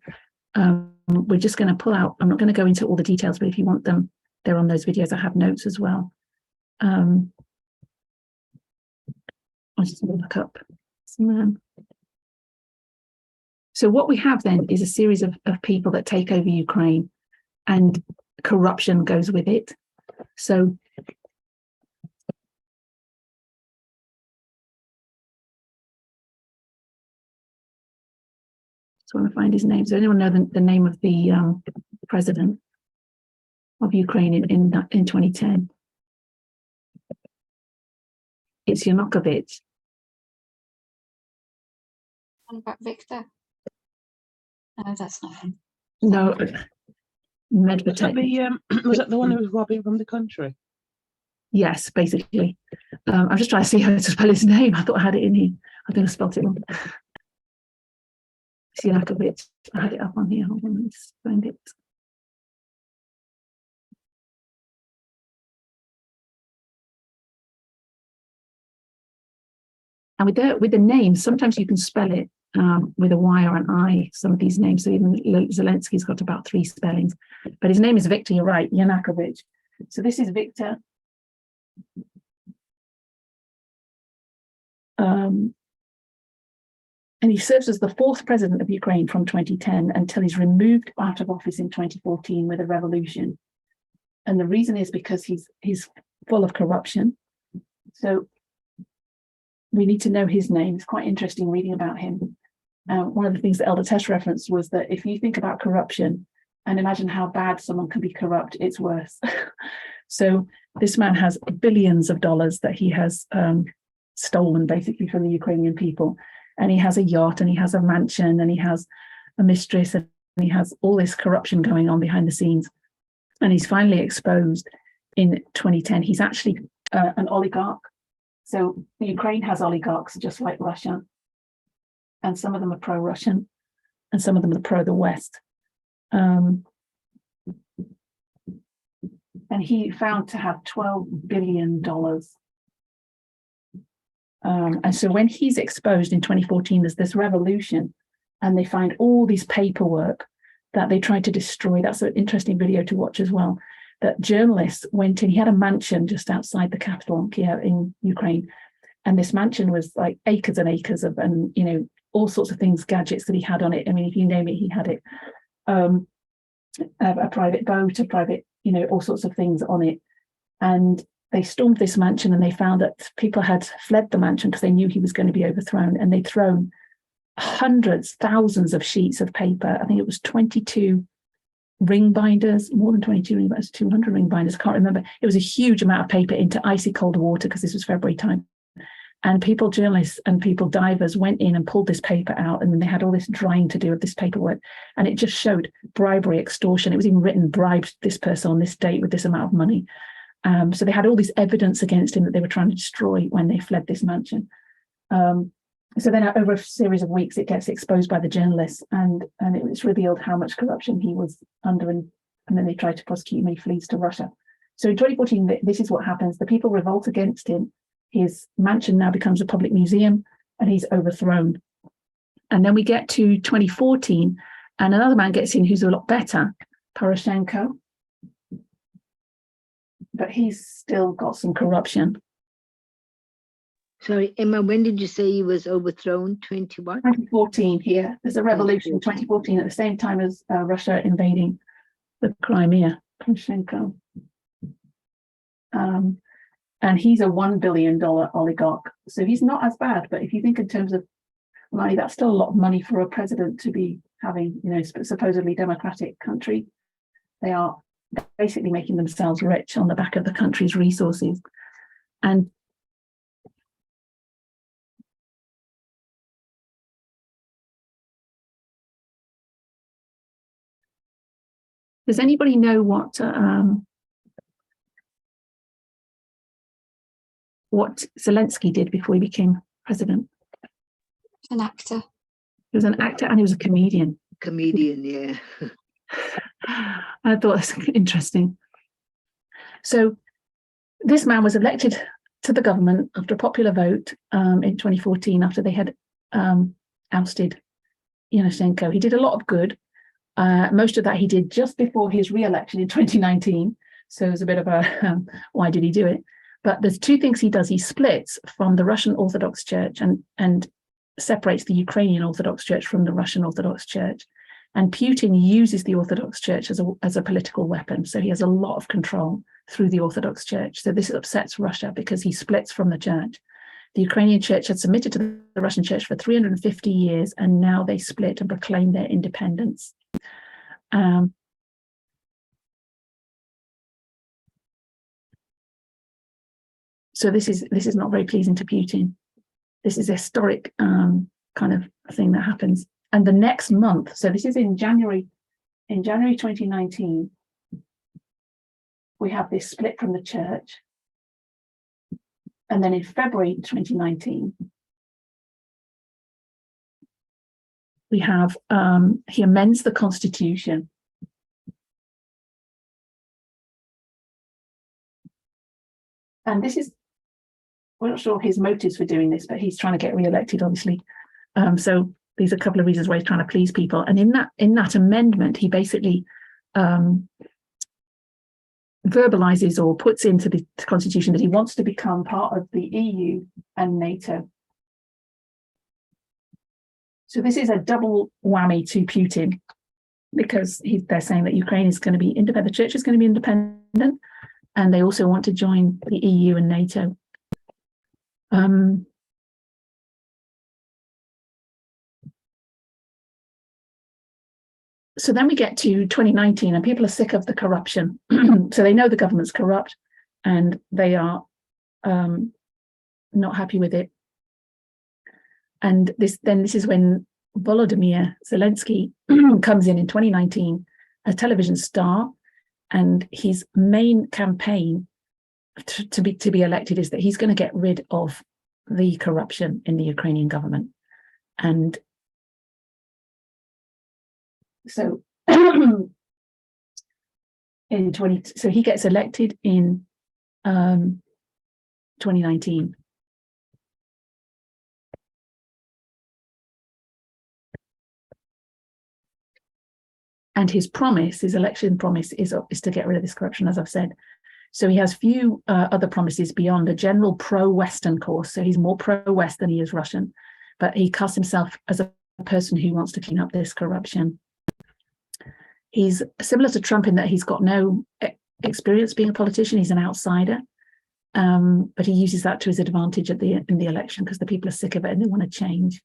We're just going to pull out, I'm not going to go into all the details, but if you want them, they're on those videos. I have notes as well. I'll just look up. So what we have then is a series of people that take over Ukraine and corruption goes with it. So just want to find his name. Does anyone know the name of the president of Ukraine in 2010? It's Yanukovych. What about Victor? No, that's not him. No, Medvedev. Was that the one who was robbing from the country? Yes, basically. I'm just trying to see how to spell his name. I thought I had it in here. I think I spelled it wrong. Yanukovych. I had it up on here. Hold on, let's find it. And with the names, sometimes you can spell it with a Y or an I, some of these names. So even Zelensky's got about 3 spellings. But his name is Victor, you're right, Yanukovych. So this is Victor. And he serves as the 4th president of Ukraine from 2010 until he's removed out of office in 2014 with a revolution. And the reason is because he's full of corruption. So we need to know his name. It's quite interesting reading about him. One of the things that Elder Tess referenced was that if you think about corruption and imagine how bad someone can be corrupt, it's worse. So this man has billions of dollars that he has stolen basically from the Ukrainian people. And he has a yacht and he has a mansion and he has a mistress and he has all this corruption going on behind the scenes. And he's finally exposed in 2010. He's actually an oligarch. So Ukraine has oligarchs just like Russia. And some of them are pro-Russian and some of them are pro the West. And he found to have $12 billion. And so when he's exposed in 2014, there's this revolution and they find all these paperwork that they tried to destroy. That's an interesting video to watch as well. That journalists went in, he had a mansion just outside the capital, Kiev in Ukraine. And this mansion was like acres and acres of, and you know, all sorts of things, gadgets that he had on it. I mean, if you name it, he had it. A private boat, a private, you know, all sorts of things on it. And they stormed this mansion and they found that people had fled the mansion because they knew he was going to be overthrown, and they'd thrown hundreds, thousands of sheets of paper. I think it was 22 ring binders, more than 22 ring binders, 200 ring binders, I can't remember. It was a huge amount of paper into icy cold water because this was February time. And people, journalists and people, divers went in and pulled this paper out, and then they had all this drying to do of this paperwork. And it just showed bribery, extortion. It was even written, bribed this person on this date with this amount of money. So they had all this evidence against him that they were trying to destroy when they fled this mansion. So then over a series of weeks, it gets exposed by the journalists, and it was revealed how much corruption he was under, and then they tried to prosecute him and he flees to Russia. So in 2014, this is what happens. The people revolt against him. His mansion now becomes a public museum and he's overthrown. And then we get to 2014 and another man gets in who's a lot better, Poroshenko. But he's still got some corruption. Sorry, Emma, when did you say he was overthrown? 21? 2014 here. There's a revolution in 2014 at the same time as Russia invading the Crimea. Poroshenko. And he's a $1 billion oligarch. So he's not as bad, but if you think in terms of money, that's still a lot of money for a president to be having, you know, supposedly democratic country. They are basically making themselves rich on the back of the country's resources. And does anybody know what Zelensky did before he became president? An actor. He was an actor and he was a comedian. Comedian, yeah. I thought that's interesting. So this man was elected to the government after a popular vote in 2014, after they had ousted Yushchenko. He did a lot of good. Most of that he did just before his re-election in 2019. So it was a bit of a, why did he do it? But there's two things he does. He splits from the Russian Orthodox Church and separates the Ukrainian Orthodox Church from the Russian Orthodox Church. And Putin uses the Orthodox Church as a political weapon. So he has a lot of control through the Orthodox Church. So this upsets Russia because he splits from the church. The Ukrainian church had submitted to the Russian church for 350 years, and now they split and proclaim their independence. So this is not very pleasing to Putin. This is a historic kind of thing that happens. And the next month, so this is in January 2019, we have this split from the church. And then in February 2019, we have, he amends the constitution. And this is, we're not sure his motives for doing this, but he's trying to get re-elected, obviously. So these are a couple of reasons why he's trying to please people. And in that amendment, he basically verbalizes or puts into the constitution that he wants to become part of the EU and NATO. So this is a double whammy to Putin, because they're saying that Ukraine is going to be independent, the church is going to be independent, and they also want to join the EU and NATO. So then we get to 2019 and people are sick of the corruption. So they know the government's corrupt and they are not happy with it. And this is when Volodymyr Zelensky comes in 2019 as television star, and his main campaign to be elected is that he's going to get rid of the corruption in the Ukrainian government. And so so he gets elected in 2019. And his promise, his election promise, is to get rid of this corruption, as I've said. So he has few other promises beyond a general pro-Western course. So he's more pro-West than he is Russian, but he casts himself as a person who wants to clean up this corruption. He's similar to Trump in that he's got no experience being a politician. He's an outsider, but he uses that to his advantage in the election because the people are sick of it and they want to change.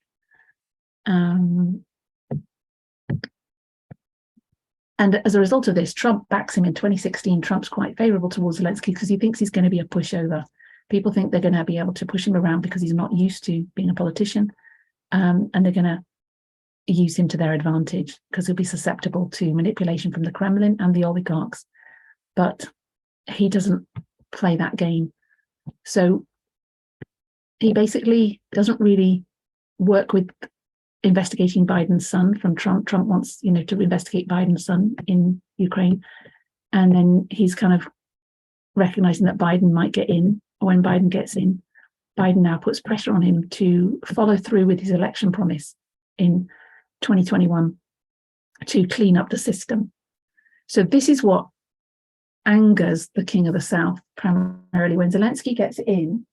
And as a result of this, Trump backs him in 2016. Trump's quite favorable towards Zelensky because he thinks he's going to be a pushover. People think they're going to be able to push him around because he's not used to being a politician, and they're going to use him to their advantage because he'll be susceptible to manipulation from the Kremlin and the oligarchs. But he doesn't play that game. So he basically doesn't really work with investigating Biden's son from Trump. Trump wants, to investigate Biden's son in Ukraine. And then he's kind of recognizing that Biden might get in. When Biden gets in, Biden now puts pressure on him to follow through with his election promise in 2021 to clean up the system. So this is what angers the king of the South primarily. When Zelensky gets in,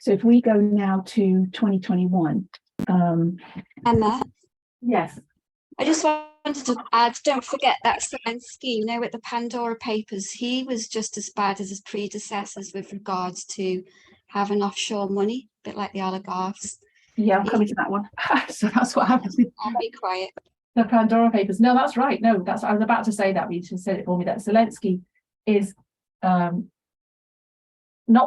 So if we go now to 2021. Emma, Yes. I just wanted to add, don't forget that Zelensky, you know, with the Pandora Papers, he was just as bad as his predecessors with regards to having offshore money, a bit like the oligarchs. Yeah, I'm coming to that one. So that's what happens. I'll be quiet. The Pandora Papers. No, that's right. No, that's, I was about to say that, but you just said it for me, that Zelensky is not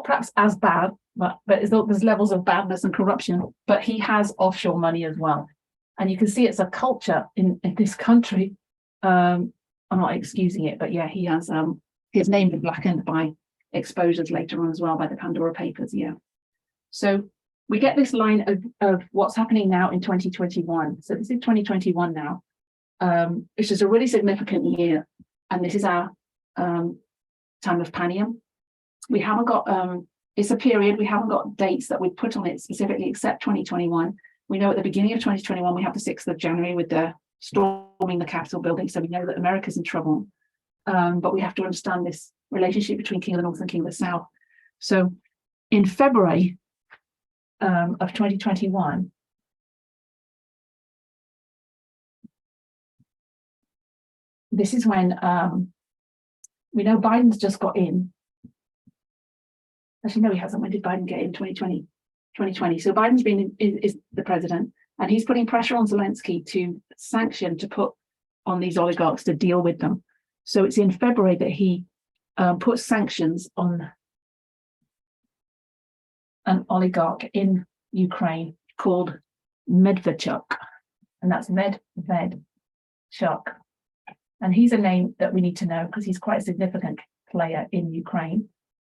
perhaps as bad, but there's levels of badness and corruption, but he has offshore money as well. And you can see it's a culture in this country. I'm not excusing it, but yeah, he has his name been blackened by exposures later on as well by the Pandora Papers. Yeah. So we get this line of what's happening now in 2021. So this is 2021 now, which is a really significant year. And this is our time of Panium. We haven't got, it's a period, we haven't got dates that we've put on it specifically except 2021. We know at the beginning of 2021, we have the 6th of January with the storming the Capitol building. So we know that America's in trouble. But we have to understand this relationship between King of the North and King of the South. So in February of 2021, this is when we know Biden's just got in. Actually, no, he hasn't. When did Biden get in? 2020. So Biden's is the president, and he's putting pressure on Zelensky to sanction, to put on these oligarchs to deal with them. So it's in February that he puts sanctions on an oligarch in Ukraine called Medvedchuk, and that's Medvedchuk. And he's a name that we need to know because he's quite a significant player in Ukraine.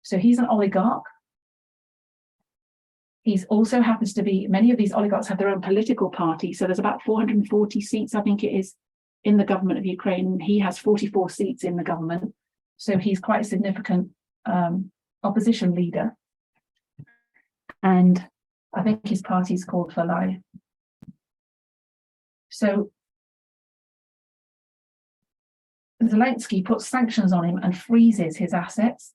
So he's an oligarch. He's also happens to be, many of these oligarchs have their own political party. So there's about 440 seats, I think it is, in the government of Ukraine. He has 44 seats in the government. So he's quite a significant opposition leader. And I think his party is called Falai. So Zelensky puts sanctions on him and freezes his assets.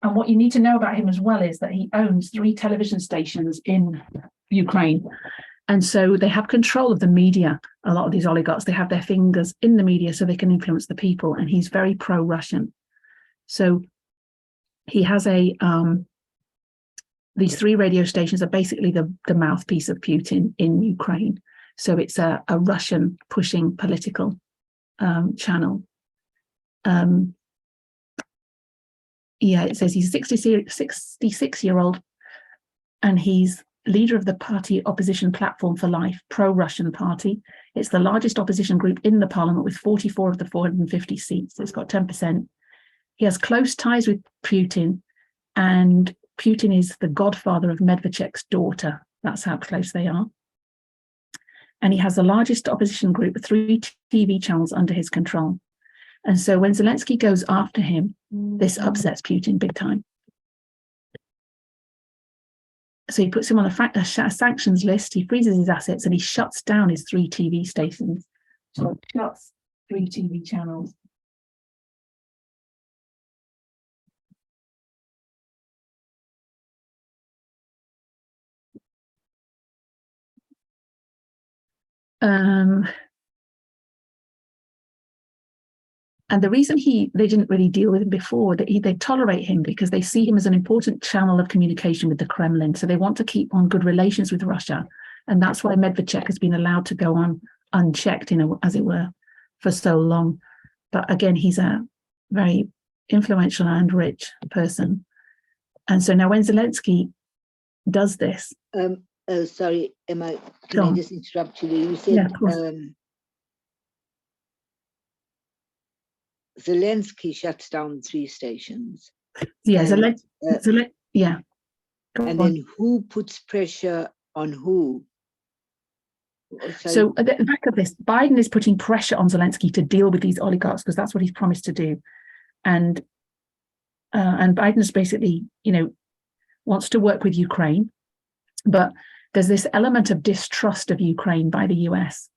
And what you need to know about him as well is that he owns 3 television stations in Ukraine. And so they have control of the media. A lot of these oligarchs, they have their fingers in the media so they can influence the people. And he's very pro-Russian. So he has these 3 radio stations are basically the mouthpiece of Putin in Ukraine. So it's a Russian pushing political channel. Yeah, it says he's a 66-year-old and he's leader of the party Opposition Platform for Life, pro-Russian party. It's the largest opposition group in the parliament with 44 of the 450 seats. So it's got 10%. He has close ties with Putin, and Putin is the godfather of Medvedchuk's daughter. That's how close they are. And he has the largest opposition group with 3 TV channels under his control. And so when Zelensky goes after him, this upsets Putin big time. So he puts him on a sanctions list, he freezes his assets, and he shuts down his 3 TV stations. So he shuts 3 TV channels. And the reason they didn't really deal with him before, that they tolerate him because they see him as an important channel of communication with the Kremlin. So they want to keep on good relations with Russia. And that's why Medvedchuk has been allowed to go on unchecked, as it were, for so long. But again, he's a very influential and rich person. And so now when Zelensky does this. Sorry, Emma, can I just interrupt you? You said, yeah, Zelensky shuts down 3 stations. Yeah, yeah. And then who puts pressure on who? So at the back of this, Biden is putting pressure on Zelensky to deal with these oligarchs because that's what he's promised to do. And Biden is basically, wants to work with Ukraine, but there's this element of distrust of Ukraine by the US.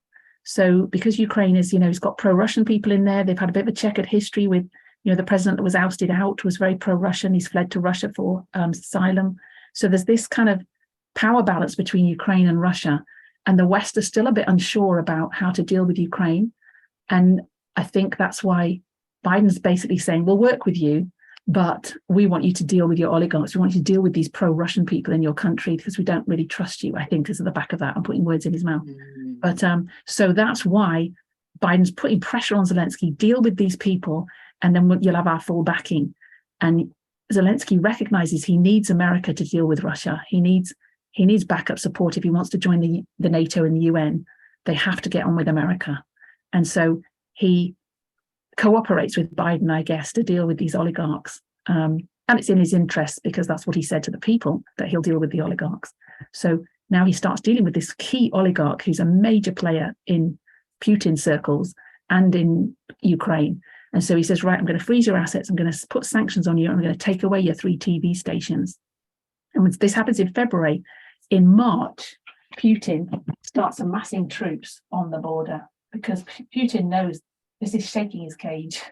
So because Ukraine is, it's got pro-Russian people in there, they've had a bit of a checkered history with the president that was ousted out was very pro-Russian. He's fled to Russia for asylum. So there's this kind of power balance between Ukraine and Russia, and the West is still a bit unsure about how to deal with Ukraine. And I think that's why Biden's basically saying, we'll work with you, but we want you to deal with your oligarchs. We want you to deal with these pro-Russian people in your country because we don't really trust you, I think, is at the back of that. I'm putting words in his mouth. But so that's why Biden's putting pressure on Zelensky, deal with these people, and then you'll have our full backing. And Zelensky recognizes he needs America to deal with Russia. He needs backup support if he wants to join the NATO and the UN. They have to get on with America. And so he cooperates with Biden, I guess, to deal with these oligarchs. And it's in his interest because that's what he said to the people, that he'll deal with the oligarchs. So now he starts dealing with this key oligarch who's a major player in Putin circles and in Ukraine. And so he says, right, I'm going to freeze your assets. I'm going to put sanctions on you. I'm going to take away your 3 TV stations. And when this happens in February, in March, Putin starts amassing troops on the border because Putin knows this is shaking his cage.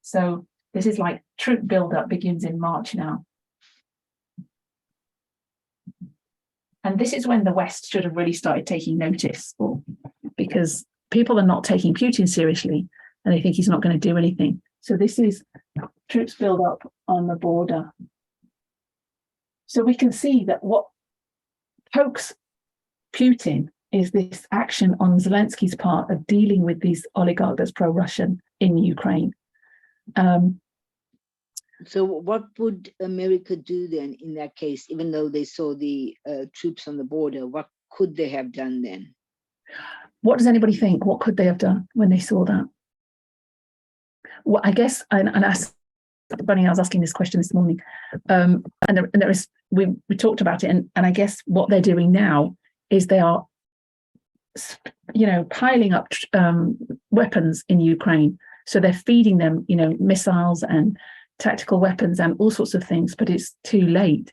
So this is like troop buildup begins in March now. And this is when the West should have really started taking notice, because people are not taking Putin seriously and they think he's not going to do anything. So this is troops build up on the border. So we can see that what pokes Putin is this action on Zelensky's part of dealing with these oligarchs that's pro-Russian in Ukraine. So what would America do then in that case, even though they saw the troops on the border? What could they have done then? What does anybody think? What could they have done when they saw that? Well, I guess, and I was asking this question this morning, and there is, we talked about it, and I guess what they're doing now is they are, piling up weapons in Ukraine. So they're feeding them, missiles and tactical weapons and all sorts of things, but it's too late.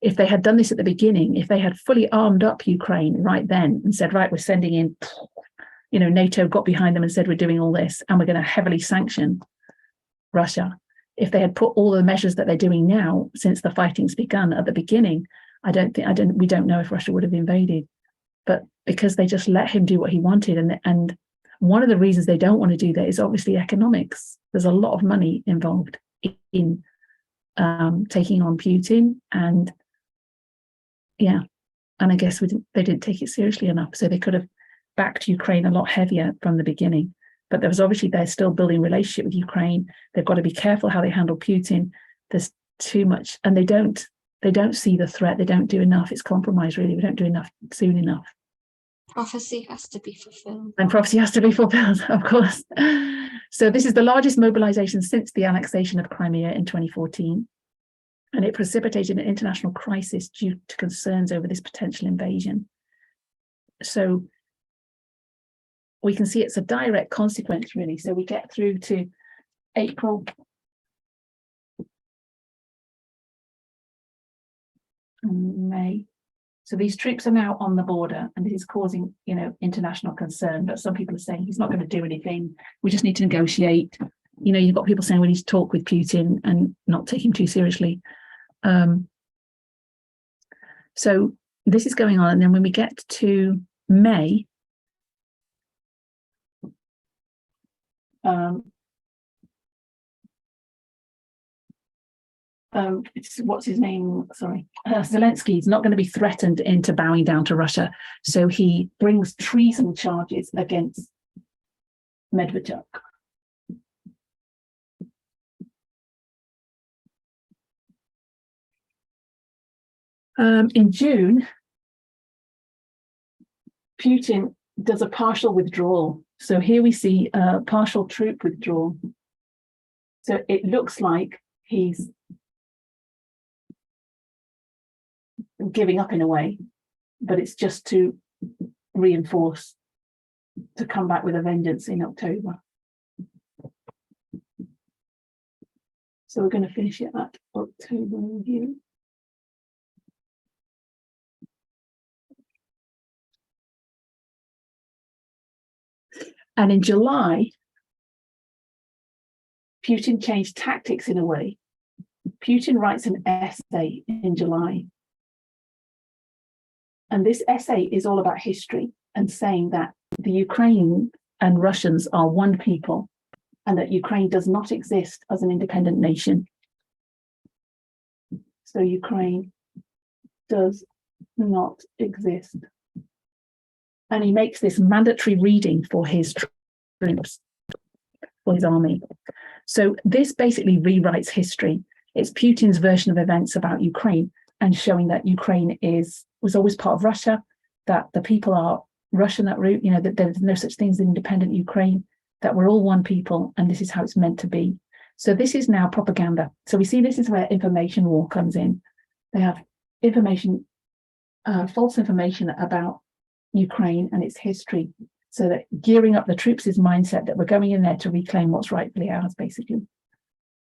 If they had done this at the beginning, if they had fully armed up Ukraine right then and said, right, we're sending in, NATO got behind them and said, we're doing all this and we're going to heavily sanction Russia. If they had put all the measures that they're doing now since the fighting's begun at the beginning, we don't know if Russia would have invaded. But because they just let him do what he wanted, and one of the reasons they don't want to do that is obviously economics. There's a lot of money involved in taking on Putin, and I guess they didn't take it seriously enough. So they could have backed Ukraine a lot heavier from the beginning. But there was obviously, they're still building a relationship with Ukraine. They've got to be careful how they handle Putin. There's too much, and they don't see the threat. They don't do enough. It's compromise, really. We don't do enough soon enough. Prophecy has to be fulfilled. And prophecy has to be fulfilled, of course. So this is the largest mobilization since the annexation of Crimea in 2014. And it precipitated an international crisis due to concerns over this potential invasion. So we can see it's a direct consequence, really. So we get through to April. And May. So these troops are now on the border, and this is causing, international concern. But some people are saying he's not going to do anything. We just need to negotiate. You've got people saying we need to talk with Putin and not take him too seriously. So this is going on. And then when we get to May, what's his name? Sorry, Zelensky is not going to be threatened into bowing down to Russia. So he brings treason charges against Medvedchuk. In June, Putin does a partial withdrawal. So here we see a partial troop withdrawal. So it looks like he's giving up in a way, but it's just to reinforce, to come back with a vengeance in October. So we're going to finish it at October review. And in July, Putin changed tactics in a way. Putin writes an essay in July. And this essay is all about history and saying that the Ukraine and Russians are one people and that Ukraine does not exist as an independent nation. So Ukraine does not exist. And he makes this mandatory reading for his troops, for his army. So this basically rewrites history. It's Putin's version of events about Ukraine and showing that Ukraine was always part of Russia, that the people are Russian at root, that there's no such thing as independent Ukraine, that we're all one people, and this is how it's meant to be. So this is now propaganda. So we see this is where information war comes in. They have information, false information about Ukraine and its history, so that gearing up the troops' mindset that we're going in there to reclaim what's rightfully ours, basically.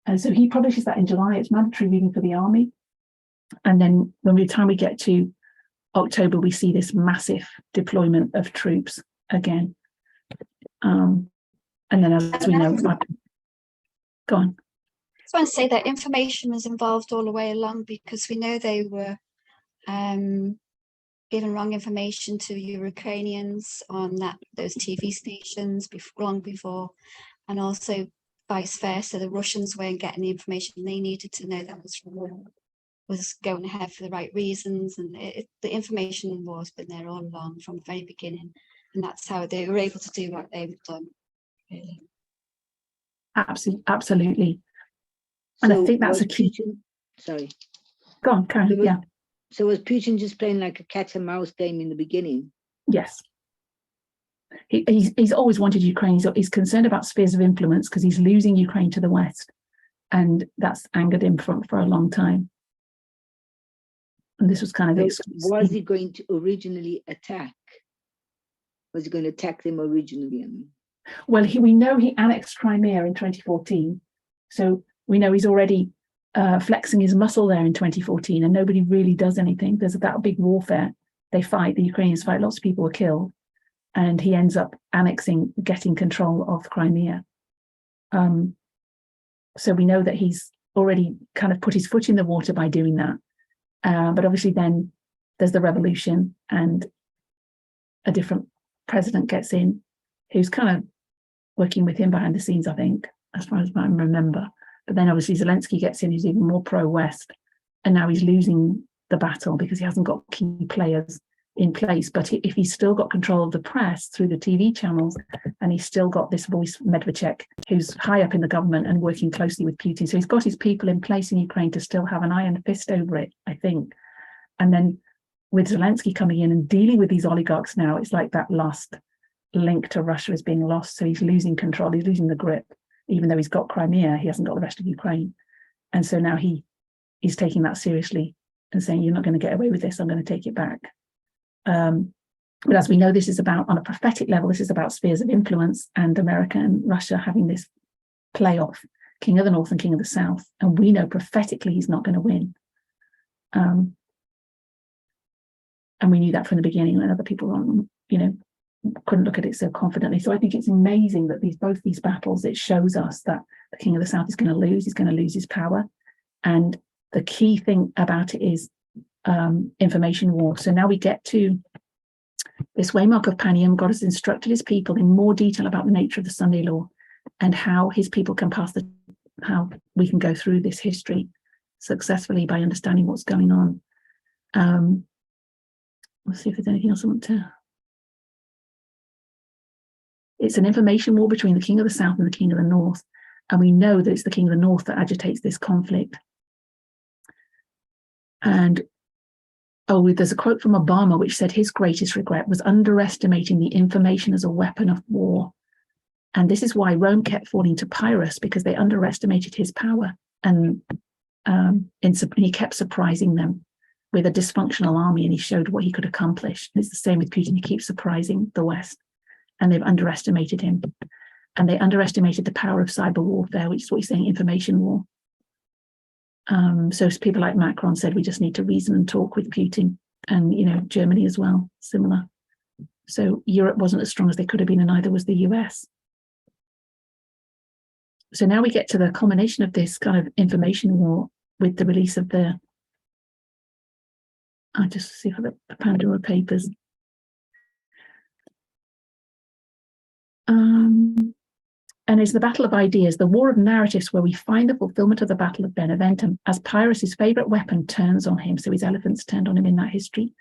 And so he publishes that in July. It's mandatory reading for the army. And then by the time we get to October, we see this massive deployment of troops again. And then as we know, go on. I just want to say that information was involved all the way along, because we know they were given wrong information to Ukrainians on those TV stations long before, and also vice versa. The Russians weren't getting the information they needed to know that was going ahead for the right reasons, and the information war's been there all along from the very beginning, and that's how they were able to do what they've done. Really, absolutely. And So I think that's a key. Sorry. Go on, Karen. Yeah. So was Putin just playing like a cat and mouse game in the beginning? Yes. He's always wanted Ukraine. He's concerned about spheres of influence because he's losing Ukraine to the West, and that's angered him for a long time. And this was kind of was he going to originally attack? Was he going to attack them originally? Well, we know he annexed Crimea in 2014, so we know he's already flexing his muscle there in 2014, and nobody really does anything. There's that big warfare. They fight, the Ukrainians fight, lots of people were killed, and he ends up annexing, getting control of Crimea. So we know that he's already kind of put his foot in the water by doing that. But obviously then there's the revolution, and a different president gets in who's kind of working with him behind the scenes, I think, as far as I remember. But then obviously Zelensky gets in, who's even more pro-West, and now he's losing the battle because he hasn't got key players in place. But if he's still got control of the press through the TV channels, and he's still got this voice, Medvedchuk, who's high up in the government and working closely with Putin. So he's got his people in place in Ukraine to still have an iron fist over it, I think. And then with Zelensky coming in and dealing with these oligarchs now, it's like that last link to Russia is being lost. So he's losing control, he's losing the grip. Even though he's got Crimea, he hasn't got the rest of Ukraine. And so now he's taking that seriously and saying, you're not going to get away with this, I'm going to take it back. But as we know, this is about, on a prophetic level, this is about spheres of influence, and America and Russia having this playoff, King of the North and King of the South. And we know prophetically he's not going to win. And we knew that from the beginning, when other people, couldn't look at it so confidently. So I think it's amazing that both these battles, it shows us that the King of the South is going to lose. He's going to lose his power. And the key thing about it is information war. So now we get to this waymark of Panium. God has instructed his people in more detail about the nature of the Sunday law and how his people can how we can go through this history successfully by understanding what's going on. Let's see if there's anything else I want to. It's an information war between the King of the South and the King of the North. And we know that it's the King of the North that agitates this conflict. And there's a quote from Obama which said his greatest regret was underestimating the information as a weapon of war. And this is why Rome kept falling to Pyrrhus, because they underestimated his power. And he kept surprising them with a dysfunctional army, and he showed what he could accomplish. And it's the same with Putin. He keeps surprising the West, and they've underestimated him. And they underestimated the power of cyber warfare, which is what he's saying, information war. So people like Macron said, we just need to reason and talk with Putin, and Germany as well, similar. So Europe wasn't as strong as they could have been, and neither was the US. So now we get to the culmination of this kind of information war with the release of the, I just see for the Pandora Papers. And it's the battle of ideas, the war of narratives, where we find the fulfillment of the battle of Beneventum as Pyrrhus's favorite weapon turns on him. So his elephants turned on him in that history.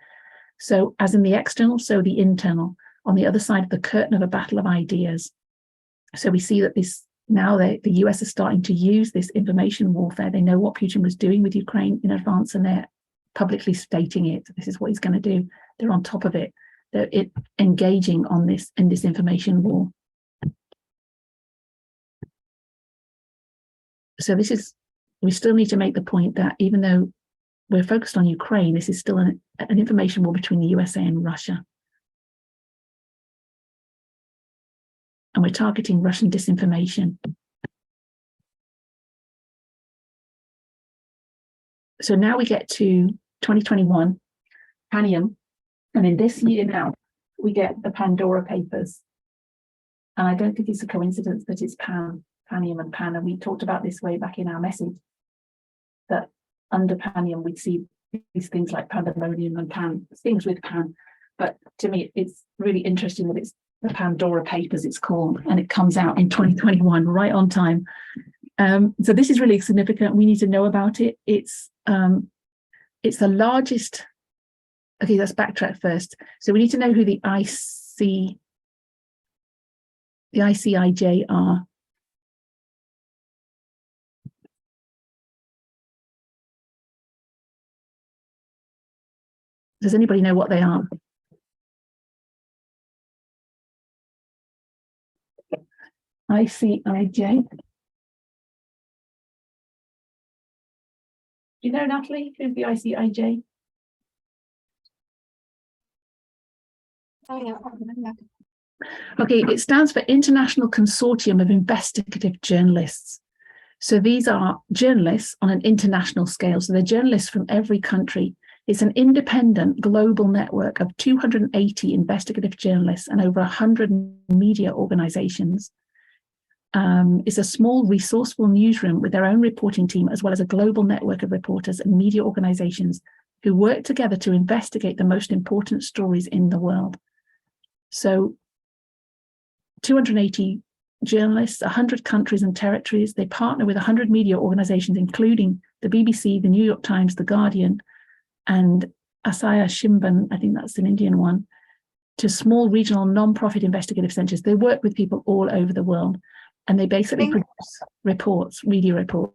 So as in the external, so the internal, on the other side of the curtain of a battle of ideas. So we see that this now the US is starting to use this information warfare. They know what Putin was doing with Ukraine in advance, and they're publicly stating it. This is what he's going to do. They're on top of it. They're engaging on this in this information war. So this is, we still need to make the point that even though we're focused on Ukraine, this is still an information war between the USA and Russia. And we're targeting Russian disinformation. So now we get to 2021, Panium. And in this year now, we get the Pandora Papers. And I don't think it's a coincidence that it's Panium and Pan. And we talked about this way back in our message, that under Panium, we'd see these things like pandemonium and Pan, things with Pan. But to me, it's really interesting that it's the Pandora Papers, it's called, and it comes out in 2021, right on time. So this is really significant. We need to know about it. It's the largest. Okay, let's backtrack first. So we need to know who the ICIJ are. Does anybody know what they are? ICIJ. Do you know, Natalie, who's the ICIJ? Oh, yeah. Okay, it stands for International Consortium of Investigative Journalists. So these are journalists on an international scale. So they're journalists from every country. It's an independent global network of 280 investigative journalists and over 100 media organizations. It's a small, resourceful newsroom with their own reporting team, as well as a global network of reporters and media organizations who work together to investigate the most important stories in the world. So 280 journalists, 100 countries and territories. They partner with 100 media organizations, including the BBC, the New York Times, the Guardian, and Asaya Shimban, I think that's an Indian one, to small regional non-profit investigative centers. They work with people all over the world, and they basically produce reports, media reports.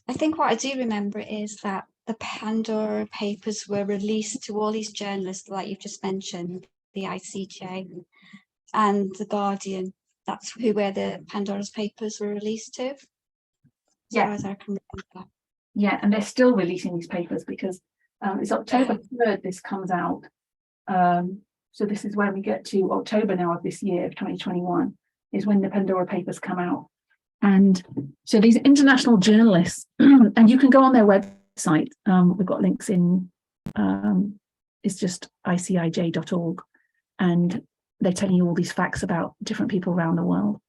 I think what I do remember is that the Pandora Papers were released to all these journalists, like you've just mentioned, the ICJ and the Guardian. That's where the Pandora's Papers were released to. Yeah, as I can remember. Yeah, and they're still releasing these papers because it's October 3rd this comes out. So this is where we get to October now of this year of 2021 is when the Pandora Papers come out. And so these international journalists, and you can go on their website. We've got links in, it's just icij.org, and they're telling you all these facts about different people around the world.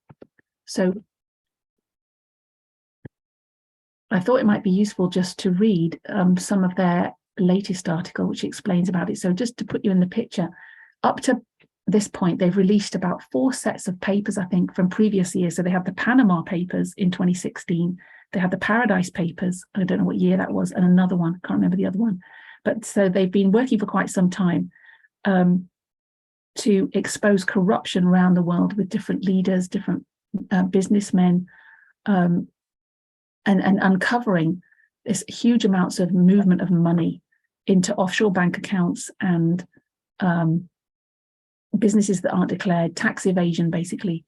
So I thought it might be useful just to read some of their latest article, which explains about it. So just to put you in the picture, up to this point, they've released about 4 sets of papers, I think, from previous years. So they have the Panama Papers in 2016. They have the Paradise Papers. I don't know what year that was, and another one. Can't remember the other one. But so they've been working for quite some time to expose corruption around the world with different leaders, different businessmen, and uncovering this huge amounts of movement of money into offshore bank accounts and businesses that aren't declared, tax evasion, basically.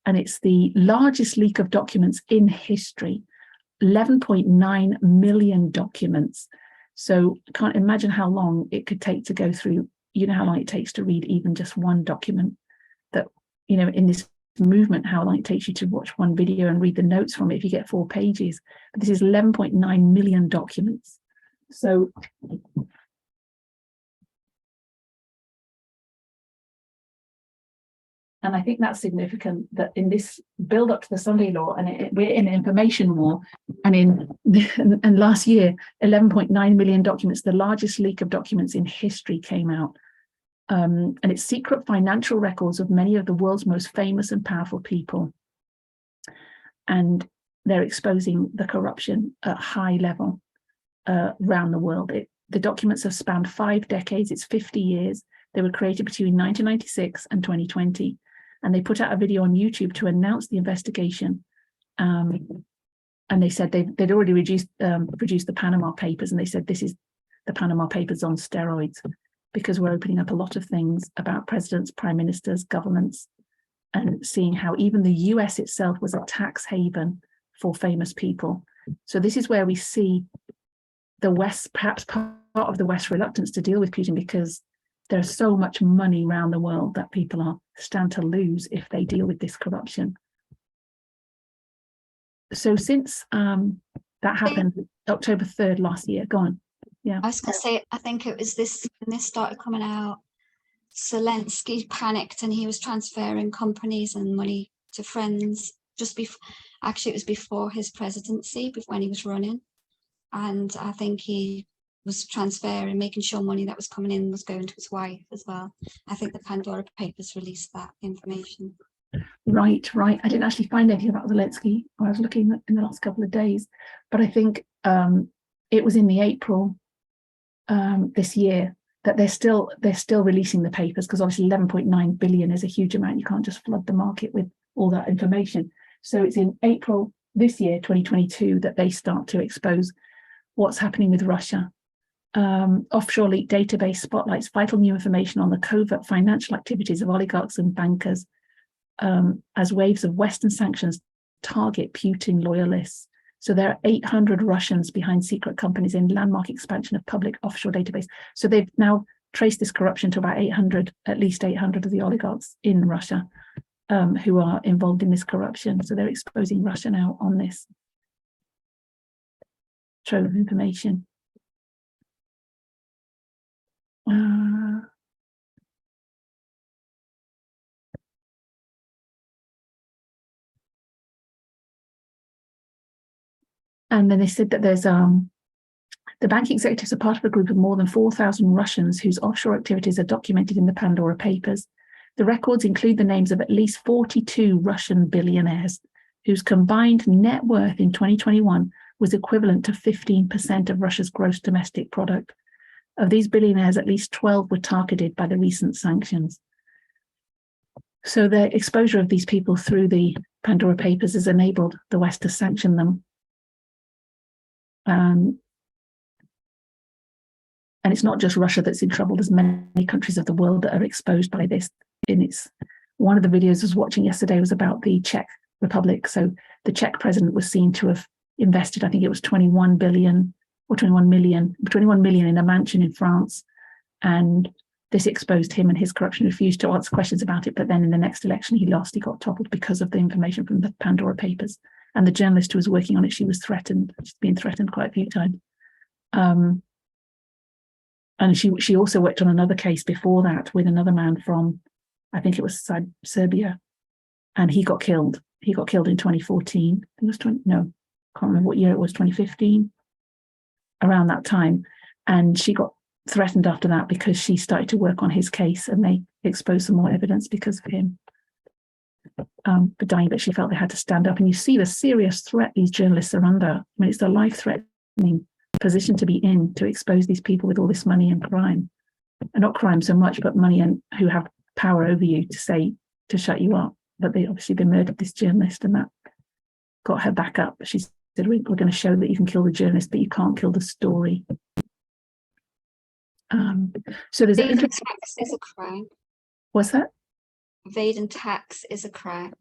And it's the largest leak of documents in history, 11.9 million documents. So I can't imagine how long it could take to go through, you know, how long it takes to read even just one document that, you know, in this movement, how long it takes you to watch one video and read the notes from it if you get 4 pages. But this is 11.9 million documents. So And I think that's significant that in this build up to the Sunday Law, and we're in an information war, and last year, 11.9 million documents, the largest leak of documents in history, came out. And it's secret financial records of many of the world's most famous and powerful people. And they're exposing the corruption at high level around the world. The documents have spanned 5 decades, it's 50 years. They were created between 1996 and 2020. And they put out a video on YouTube to announce the investigation. And they said they'd already produced the Panama Papers, and they said this is the Panama Papers on steroids, because we're opening up a lot of things about presidents, prime ministers, governments, and seeing how even the US itself was a tax haven for famous people. So this is where we see the West, perhaps part of the West's reluctance to deal with Putin, because there's so much money around the world that people stand to lose if they deal with this corruption. So since that happened October 3rd last year, go on. Yeah. I was going to say, I think it was this, when this started coming out, Zelensky panicked and he was transferring companies and money to friends just before, actually it was before his presidency, when he was running. And I think he was transferring, making sure money that was coming in was going to his wife as well. I think the Pandora Papers released that information. Right. I didn't actually find anything about Zelensky. I was looking in the last couple of days, but I think it was in the April this year that they're still releasing the papers, because obviously 11.9 billion is a huge amount. You can't just flood the market with all that information. So it's in April this year, 2022, that they start to expose what's happening with Russia. Offshore leak database spotlights vital new information on the covert financial activities of oligarchs and bankers as waves of Western sanctions target Putin loyalists. So there are 800 Russians behind secret companies in landmark expansion of public offshore database. So they've now traced this corruption to about 800, at least 800 of the oligarchs in Russia who are involved in this corruption. So they're exposing Russia now on this trove of information. And then they said that there's the bank executives are part of a group of more than 4,000 Russians whose offshore activities are documented in the Pandora Papers. The records include the names of at least 42 Russian billionaires whose combined net worth in 2021 was equivalent to 15% of Russia's gross domestic product. Of these billionaires, at least 12 were targeted by the recent sanctions. So the exposure of these people through the Pandora Papers has enabled the West to sanction them. And it's not just Russia that's in trouble. There's many countries of the world that are exposed by this. One of the videos I was watching yesterday was about the Czech Republic. So the Czech president was seen to have invested, I think it was 21 million in a mansion in France. And this exposed him and his corruption, refused to answer questions about it. But then in the next election, he lost, he got toppled because of the information from the Pandora Papers. And the journalist who was working on it, she was threatened. She's been threatened quite a few times. And she also worked on another case before that with another man from, I think it was Serbia, and he got killed. He got killed in 2014. I think it was can't remember what year it was, 2015, around that time. And she got threatened after that because she started to work on his case, and they exposed some more evidence because of him for dying, but she felt they had to stand up. And you see the serious threat these journalists are under. I mean, it's a life-threatening position to be in, to expose these people with all this money and crime. And not crime so much, but money, and who have power over you to shut you up. But they murdered this journalist, and that got her back up. She said, we're going to show that you can kill the journalist, but you can't kill the story. So there's evading tax is a crime. What's that? Evading tax is a crime.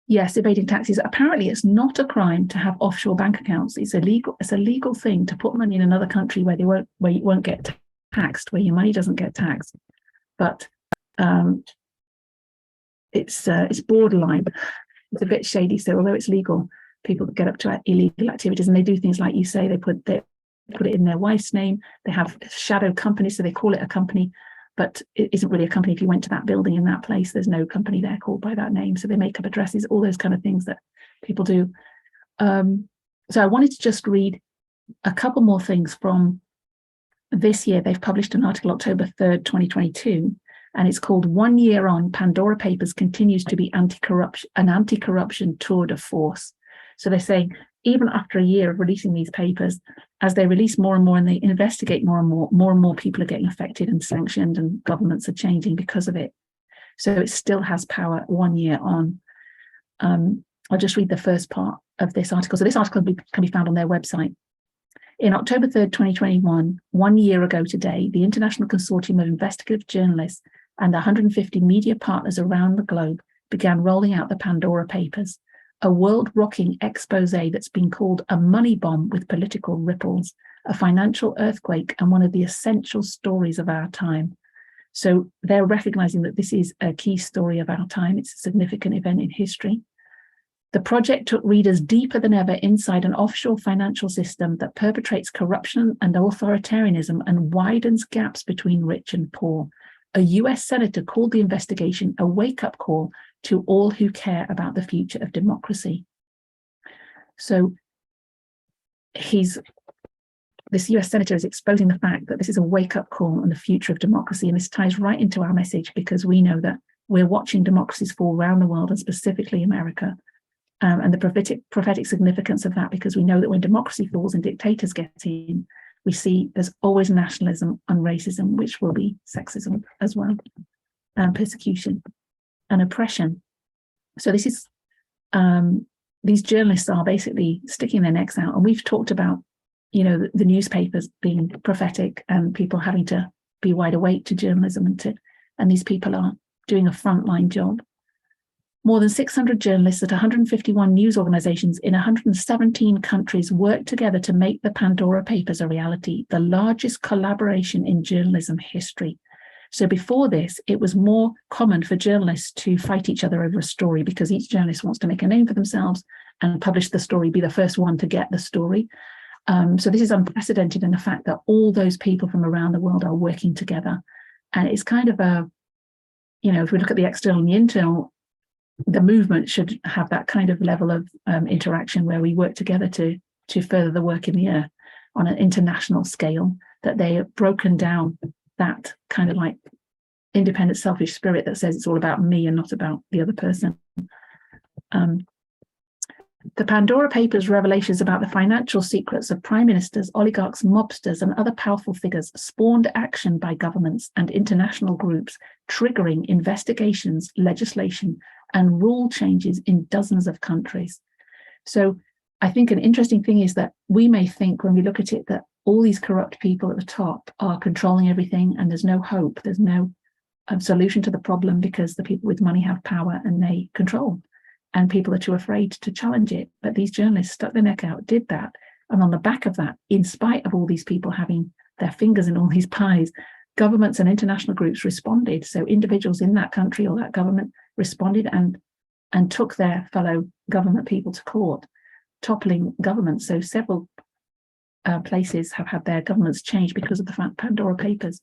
Yes, evading taxes. Apparently, it's not a crime to have offshore bank accounts. It's illegal. It's a legal thing to put money in another country where you won't get taxed, where your money doesn't get taxed. But it's borderline. It's a bit shady. So although it's legal, people get up to illegal activities, and they do things like you say. They put it in their wife's name. They have shadow companies, so they call it a company, but it isn't really a company. If you went to that building in that place, there's no company there called by that name. So they make up addresses, all those kind of things that people do. So I wanted to just read a couple more things from this year. They've published an article October 3rd, 2022, and it's called 1 Year On, Pandora Papers Continues to be an anti-corruption tour de force. So they're saying, even after a year of releasing these papers, as they release more and more and they investigate more and more people are getting affected and sanctioned, and governments are changing because of it. So it still has power 1 year on. I'll just read the first part of this article. So this article can be found on their website. In October 3rd, 2021, 1 year ago today, the International Consortium of Investigative Journalists and 150 media partners around the globe began rolling out the Pandora Papers, a world-rocking expose that's been called a money bomb with political ripples, a financial earthquake, and one of the essential stories of our time. So they're recognizing that this is a key story of our time. It's a significant event in history. The project took readers deeper than ever inside an offshore financial system that perpetrates corruption and authoritarianism and widens gaps between rich and poor. A US senator called the investigation a wake-up call to all who care about the future of democracy. So this US senator is exposing the fact that this is a wake-up call on the future of democracy, and this ties right into our message, because we know that we're watching democracies fall around the world, and specifically America. And the prophetic significance of that, because we know that when democracy falls and dictators get in, we see there's always nationalism and racism, which will be sexism as well, and persecution and oppression. So this is, these journalists are basically sticking their necks out. And we've talked about, the newspapers being prophetic and people having to be wide awake to journalism, and these people are doing a frontline job. More than 600 journalists at 151 news organizations in 117 countries worked together to make the Pandora Papers a reality, the largest collaboration in journalism history. So before this, it was more common for journalists to fight each other over a story, because each journalist wants to make a name for themselves and publish the story, be the first one to get the story. So this is unprecedented in the fact that all those people from around the world are working together. And it's kind of a, if we look at the external and the internal, the movement should have that kind of level of interaction where we work together to further the work in the earth on an international scale, that they have broken down that kind of like independent, selfish spirit that says it's all about me and not about the other person. The Pandora Papers revelations about the financial secrets of prime ministers, oligarchs, mobsters, and other powerful figures spawned action by governments and international groups, triggering investigations, legislation, and rule changes in dozens of countries. So I think an interesting thing is that we may think, when we look at it, that all these corrupt people at the top are controlling everything and there's no hope, there's no solution to the problem, because the people with money have power and they control, and people are too afraid to challenge it. But these journalists stuck their neck out, did that, and on the back of that, in spite of all these people having their fingers in all these pies, governments and international groups responded. So individuals in that country or that government responded and took their fellow government people to court, toppling governments. So several places have had their governments changed because of the Pandora Papers.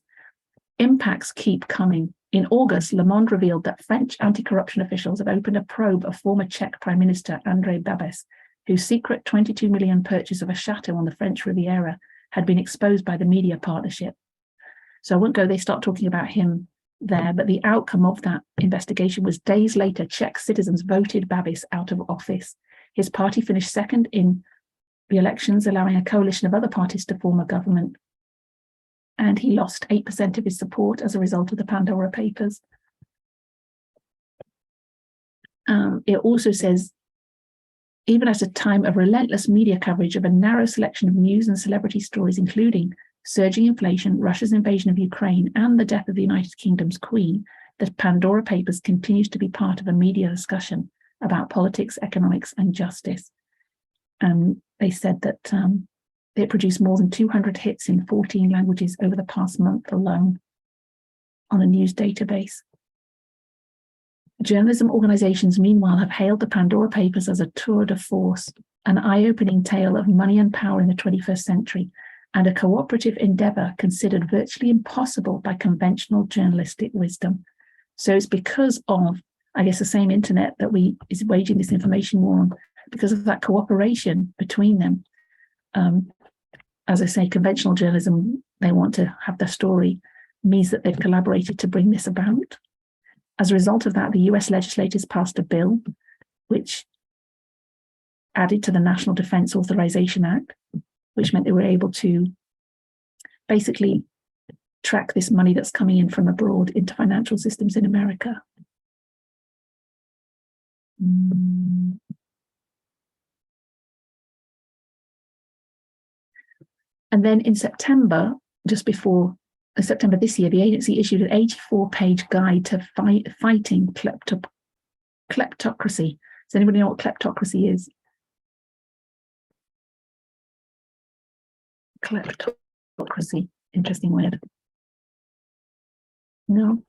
Impacts keep coming. In August, Le Monde revealed that French anti-corruption officials have opened a probe of former Czech Prime Minister André Babis, whose secret 22 million purchase of a chateau on the French Riviera had been exposed by the media partnership. So I won't go, they start talking about him there, but the outcome of that investigation was days later, Czech citizens voted Babis out of office. His party finished second in the elections, allowing a coalition of other parties to form a government. And he lost 8% of his support as a result of the Pandora Papers. It also says, even at a time of relentless media coverage of a narrow selection of news and celebrity stories, including surging inflation, Russia's invasion of Ukraine, and the death of the United Kingdom's Queen, the Pandora Papers continues to be part of a media discussion about politics, economics, and justice. They said that it produced more than 200 hits in 14 languages over the past month alone on a news database. Journalism organizations, meanwhile, have hailed the Pandora Papers as a tour de force, an eye-opening tale of money and power in the 21st century, and a cooperative endeavour considered virtually impossible by conventional journalistic wisdom. So it's because of, I guess, the same internet that is waging this information war on, because of that cooperation between them. As I say, conventional journalism, they want to have the story, means that they've collaborated to bring this about. As a result of that, the US legislators passed a bill which added to the National Defense Authorization Act, which meant they were able to basically track this money that's coming in from abroad into financial systems in America. And then in September, just before September this year, the agency issued an 84-page guide to fighting kleptocracy. Does anybody know what kleptocracy is? Kleptocracy, interesting word. No.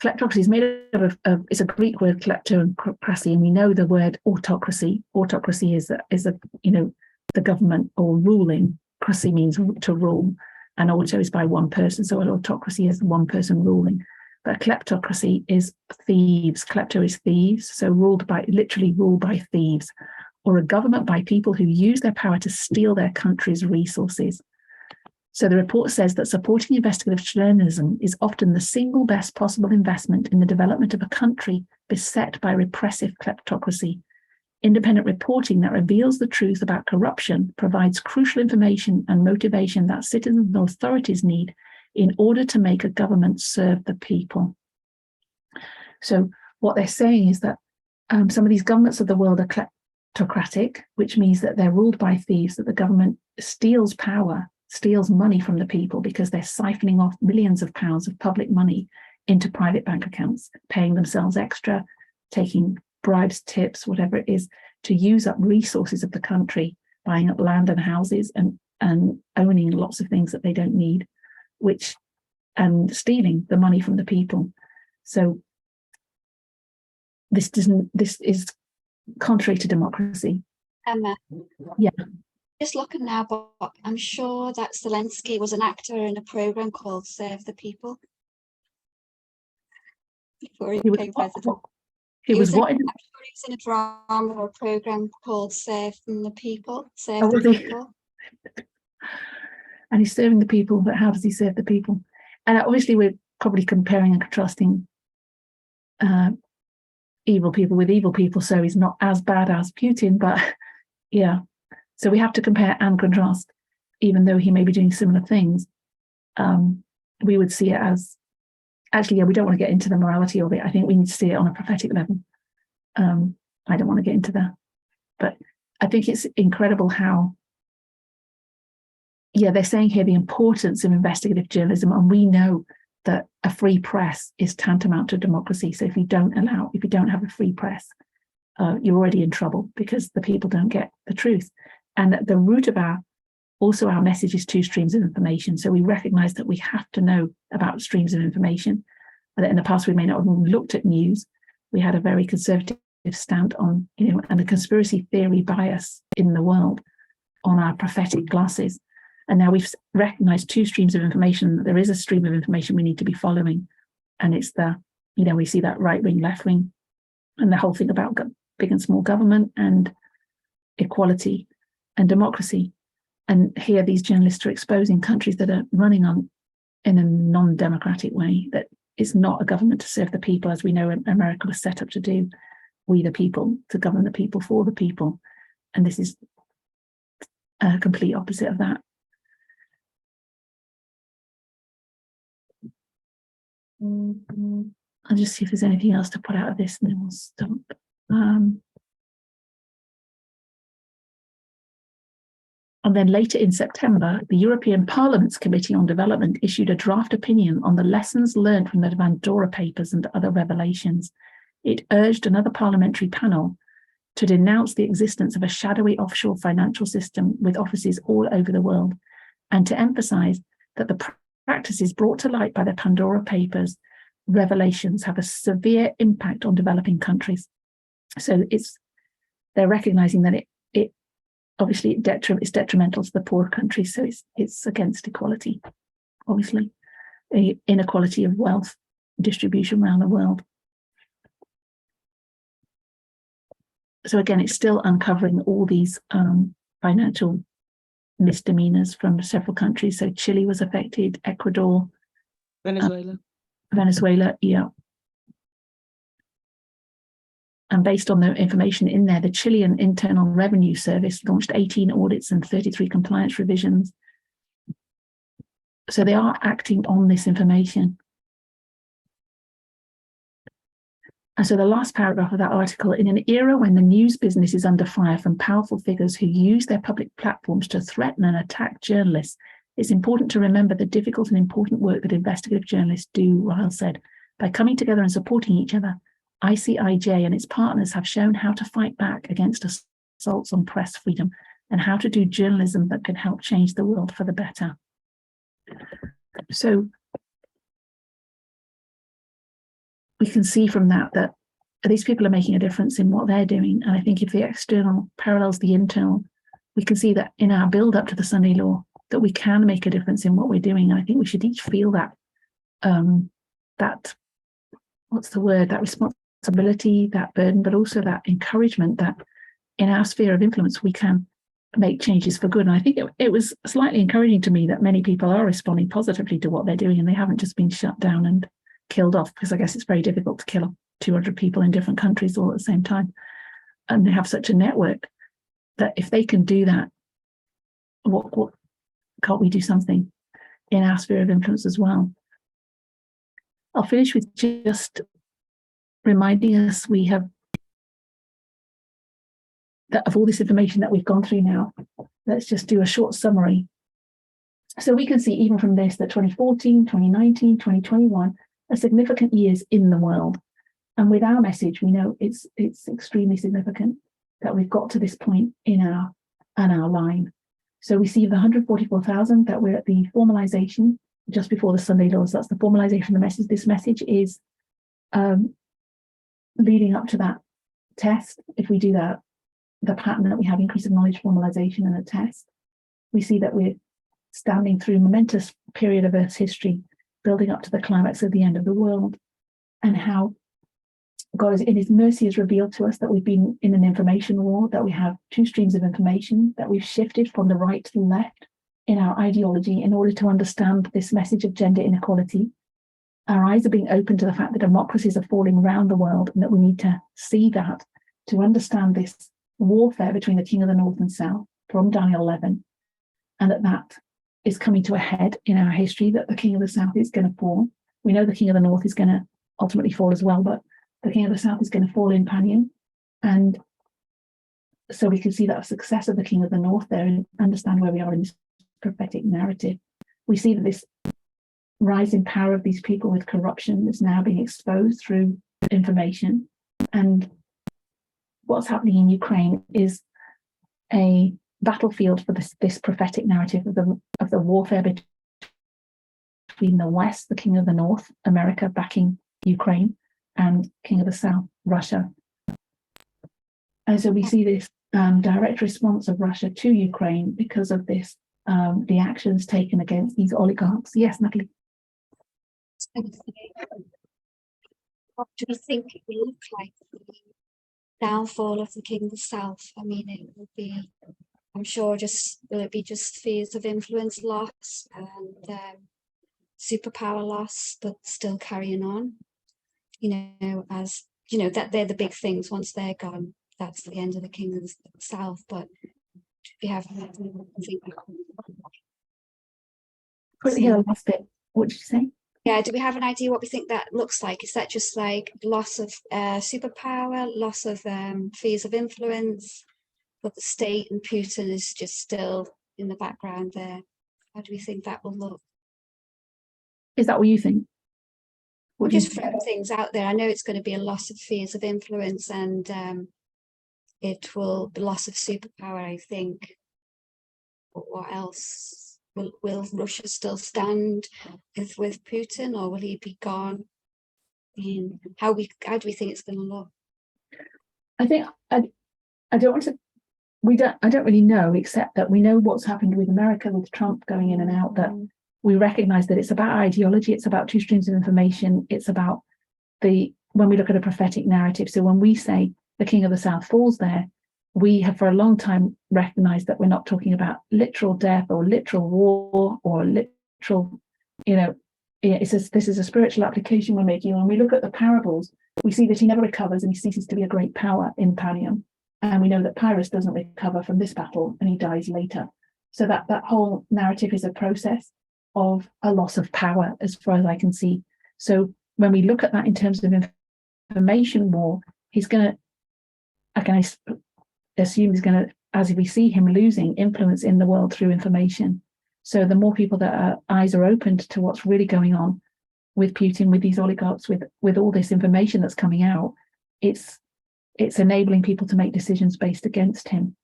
Kleptocracy is made up of it's a Greek word, klepto and krasi, and we know the word autocracy. Autocracy is the government or ruling. Krasi means to rule, and auto is by one person, so an autocracy is one person ruling. But kleptocracy is thieves. Klepto is thieves, so literally ruled by thieves, or a government by people who use their power to steal their country's resources. So the report says that supporting investigative journalism is often the single best possible investment in the development of a country beset by repressive kleptocracy. Independent reporting that reveals the truth about corruption provides crucial information and motivation that citizens and authorities need in order to make a government serve the people. So what they're saying is that some of these governments of the world are kleptocratic, which means that they're ruled by thieves, that the government steals power, steals money from the people because they're siphoning off millions of pounds of public money into private bank accounts, paying themselves extra, taking bribes, tips, whatever it is, to use up resources of the country, buying up land and houses and owning lots of things that they don't need, and stealing the money from the people. So this is contrary to democracy. Emma. Yeah. Just looking now, but I'm sure that Zelensky was an actor in a program called Serve the People before he became president. He was what? I'm sure he was in a drama or a program called Serve the People. And he's serving the people, but how does he serve the people? And obviously we're probably comparing and contrasting evil people with evil people, so he's not as bad as Putin, but yeah. So we have to compare and contrast, even though he may be doing similar things. We would see it as, actually, yeah, we don't want to get into the morality of it. I think we need to see it on a prophetic level. I don't want to get into that. But I think it's incredible how, yeah, they're saying here the importance of investigative journalism, and we know that a free press is tantamount to democracy. So if you don't have a free press, you're already in trouble because the people don't get the truth. And at the root of our message is two streams of information. So we recognize that we have to know about streams of information. But in the past, we may not have looked at news. We had a very conservative stand on, and a conspiracy theory bias in the world on our prophetic glasses. And now we've recognized two streams of information. There is a stream of information we need to be following. And it's we see that right wing, left wing, and the whole thing about big and small government and equality and democracy. And here these journalists are exposing countries that are running in a non-democratic way, that it's not a government to serve the people, as we know America was set up to do. We the people, to govern the people for the people. And this is a complete opposite of that. I'll just see if there's anything else to put out of this and then we'll stop. And then later in September, the European Parliament's Committee on Development issued a draft opinion on the lessons learned from the Pandora Papers and other revelations. It urged another parliamentary panel to denounce the existence of a shadowy offshore financial system with offices all over the world, and to emphasize that the practices brought to light by the Pandora Papers revelations have a severe impact on developing countries. So they're recognizing that it obviously it's detrimental to the poor countries, so it's against equality, obviously, inequality of wealth distribution around the world. So again, it's still uncovering all these financial misdemeanors from several countries. So Chile was affected, Ecuador, Venezuela, yeah. And based on the information in there, the Chilean Internal Revenue Service launched 18 audits and 33 compliance revisions. So they are acting on this information. And so the last paragraph of that article, in an era when the news business is under fire from powerful figures who use their public platforms to threaten and attack journalists, it's important to remember the difficult and important work that investigative journalists do, Ryle said. By coming together and supporting each other, ICIJ and its partners have shown how to fight back against assaults on press freedom and how to do journalism that can help change the world for the better. So we can see from that these people are making a difference in what they're doing. And I think if the external parallels the internal, we can see that in our build up to the Sunday Law, that we can make a difference in what we're doing. And I think we should each feel that, what's the word, that responsibility, that burden, but also that encouragement that in our sphere of influence, we can make changes for good. And I think it was slightly encouraging to me that many people are responding positively to what they're doing, and they haven't just been shut down and killed off, because I guess it's very difficult to kill 200 people in different countries all at the same time. And they have such a network that if they can do that, what can't we do something in our sphere of influence as well? I'll finish with just reminding us we have that of all this information that we've gone through now. Let's just do a short summary. So we can see even from this that 2014, 2019, 2021 are significant years in the world. And with our message, we know it's extremely significant that we've got to this point in our line. So we see the 144,000 that we're at the formalization just before the Sunday Laws. That's the formalization of the message. This message is leading up to that test. If we do that, the pattern that we have, increase of knowledge, formalization, and a test, we see that we're standing through a momentous period of Earth's history, building up to the climax of the end of the world, and how God in his mercy has revealed to us that we've been in an information war, that we have two streams of information, that we've shifted from the right to the left in our ideology in order to understand this message of gender inequality. Our eyes are being opened to the fact that democracies are falling around the world, and that we need to see that to understand this warfare between the King of the North and South from Daniel 11, and that is coming to a head in our history, that the King of the South is going to fall. We know the King of the North is going to ultimately fall as well, but the King of the South is going to fall in Panium. And so we can see that success of the King of the North there and understand where we are in this prophetic narrative. We see that this rise in power of these people with corruption is now being exposed through information. And what's happening in Ukraine is a battlefield for this prophetic narrative of the warfare between the West, the King of the North, America backing Ukraine, and King of the South, Russia. And so we see this direct response of Russia to Ukraine because of this, the actions taken against these oligarchs. Yes, Natalie. What do we think it will look like? Downfall of the King of the South. I mean, it will be, I'm sure, will it be just spheres of influence loss and superpower loss, but still carrying on? You know, as you know, that they're the big things. Once they're gone, that's the end of the King of the South. But we have the last bit. What did you say? Yeah, do we have an idea what we think that looks like? Is that just like loss of superpower, loss of spheres of influence, but the state and Putin is just still in the background there? How do we think that will look? Is that what you think? We'll just throw things out there. I know it's going to be a loss of spheres of influence, and it will be loss of superpower, I think. But what else? Will Russia still stand with Putin, or will he be gone? How do we think it's going to look? I think I don't want to I don't really know, except that we know what's happened with America, with Trump going in and out, that we recognize that it's about ideology, it's about two streams of information, it's about when we look at a prophetic narrative. So when we say the king of the south falls there, we have for a long time recognized that we're not talking about literal death or literal war or literal, this is a spiritual application we're making. When we look at the parables, we see that he never recovers and he ceases to be a great power in Panium. And we know that Pyrrhus doesn't recover from this battle and he dies later. So that whole narrative is a process of a loss of power, as far as I can see. So when we look at that in terms of information war, I can assume he's going to, as we see him losing influence in the world through information. So the more people that eyes are opened to what's really going on with Putin, with these oligarchs, with all this information that's coming out, it's enabling people to make decisions based against him.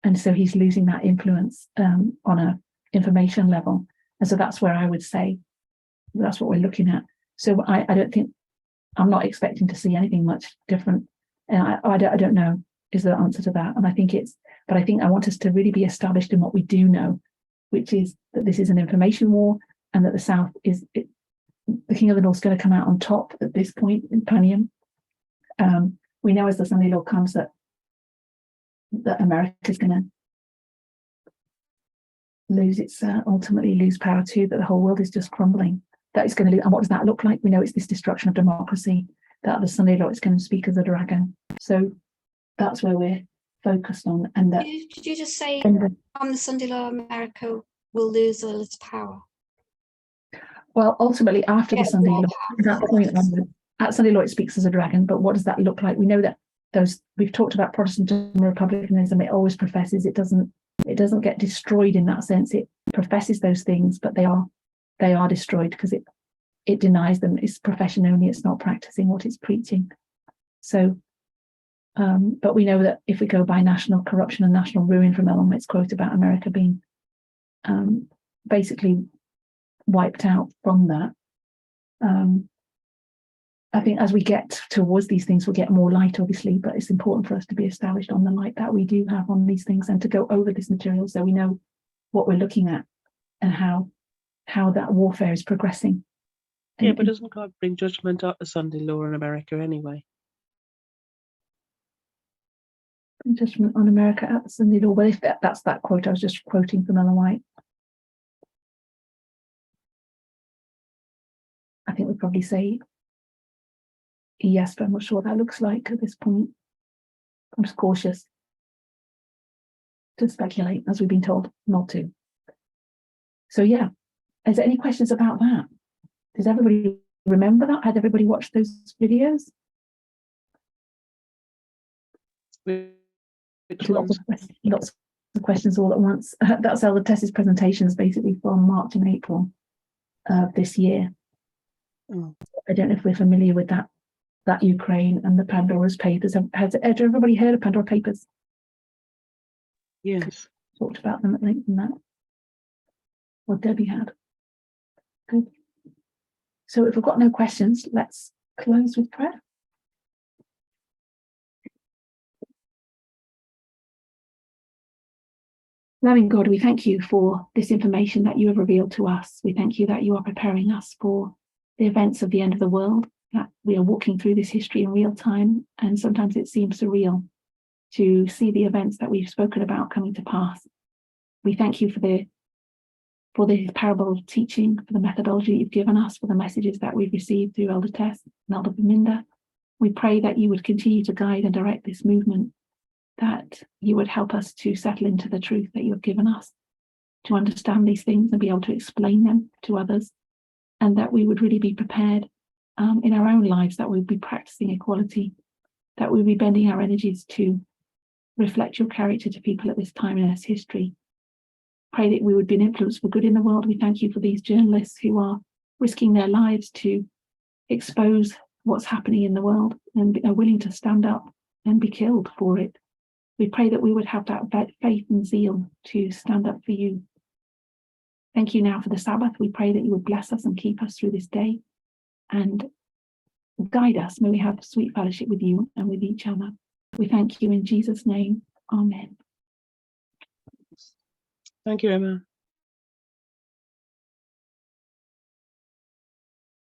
And so he's losing that influence on a information level. And so that's where I would say that's what we're looking at. So I don't think, I'm not expecting to see anything much different. And I don't know is the answer to that. And I think I want us to really be established in what we do know, which is that this is an information war and that the South the King of the North is going to come out on top at this point in Panium. We know as the Sunday law comes that America is going to ultimately lose power too, that the whole world is just crumbling. That is going to lose. And what does that look like? We know it's this destruction of democracy, that the Sunday law is going to speak as a dragon. So that's where we're focused on. And that did you just say on the Sunday law, America will lose all its power? Well, ultimately, after the Sunday law, at Sunday law, it speaks as a dragon. But what does that look like? We know that we've talked about Protestantism and republicanism. It always professes, it doesn't get destroyed in that sense. It professes those things, but they are destroyed because it denies them. It's profession only. It's not practicing what it's preaching. So, but we know that if we go by national corruption and national ruin from Ellen White's quote about America being basically wiped out from that, I think as we get towards these things, we'll get more light, obviously, but it's important for us to be established on the light that we do have on these things and to go over this material so we know what we're looking at and how that warfare is progressing. Yeah, but doesn't God bring judgment at the Sunday law in America anyway? Bring judgment on America at the Sunday law. Well, if that's that quote, I was just quoting from Ellen White. I think we'd probably say yes, but I'm not sure what that looks like at this point. I'm just cautious to speculate, as we've been told not to. So yeah, is there any questions about that? Does everybody remember that? Had everybody watched those videos? Lots of questions all at once. That's Elder Tess's presentations basically from March and April of this year. I don't know if we're familiar with that Ukraine and the Pandora's Papers. Has everybody heard of Pandora Papers? Yes. Talked about them at length in that. Well, Debbie had. Good. So if we've got no questions, let's close with prayer. Loving God, we thank you for this information that you have revealed to us. We thank you that you are preparing us for the events of the end of the world, that we are walking through this history in real time, and sometimes it seems surreal to see the events that we've spoken about coming to pass. We thank you for the parable teaching, for the methodology you've given us, for the messages that we've received through Elder Tess and Elder Beminda. We pray that you would continue to guide and direct this movement, that you would help us to settle into the truth that you have given us, to understand these things and be able to explain them to others, and that we would really be prepared in our own lives, that we'd be practicing equality, that we'd be bending our energies to reflect your character to people at this time in Earth's history. Pray that we would be an influence for good in the world. We thank you for these journalists who are risking their lives to expose what's happening in the world and are willing to stand up and be killed for it. We pray that we would have that faith and zeal to stand up for you. Thank you now for the Sabbath. We pray that you would bless us and keep us through this day and guide us. May we have sweet fellowship with you and with each other. We thank you in Jesus' name. Amen. Thank you, Emma.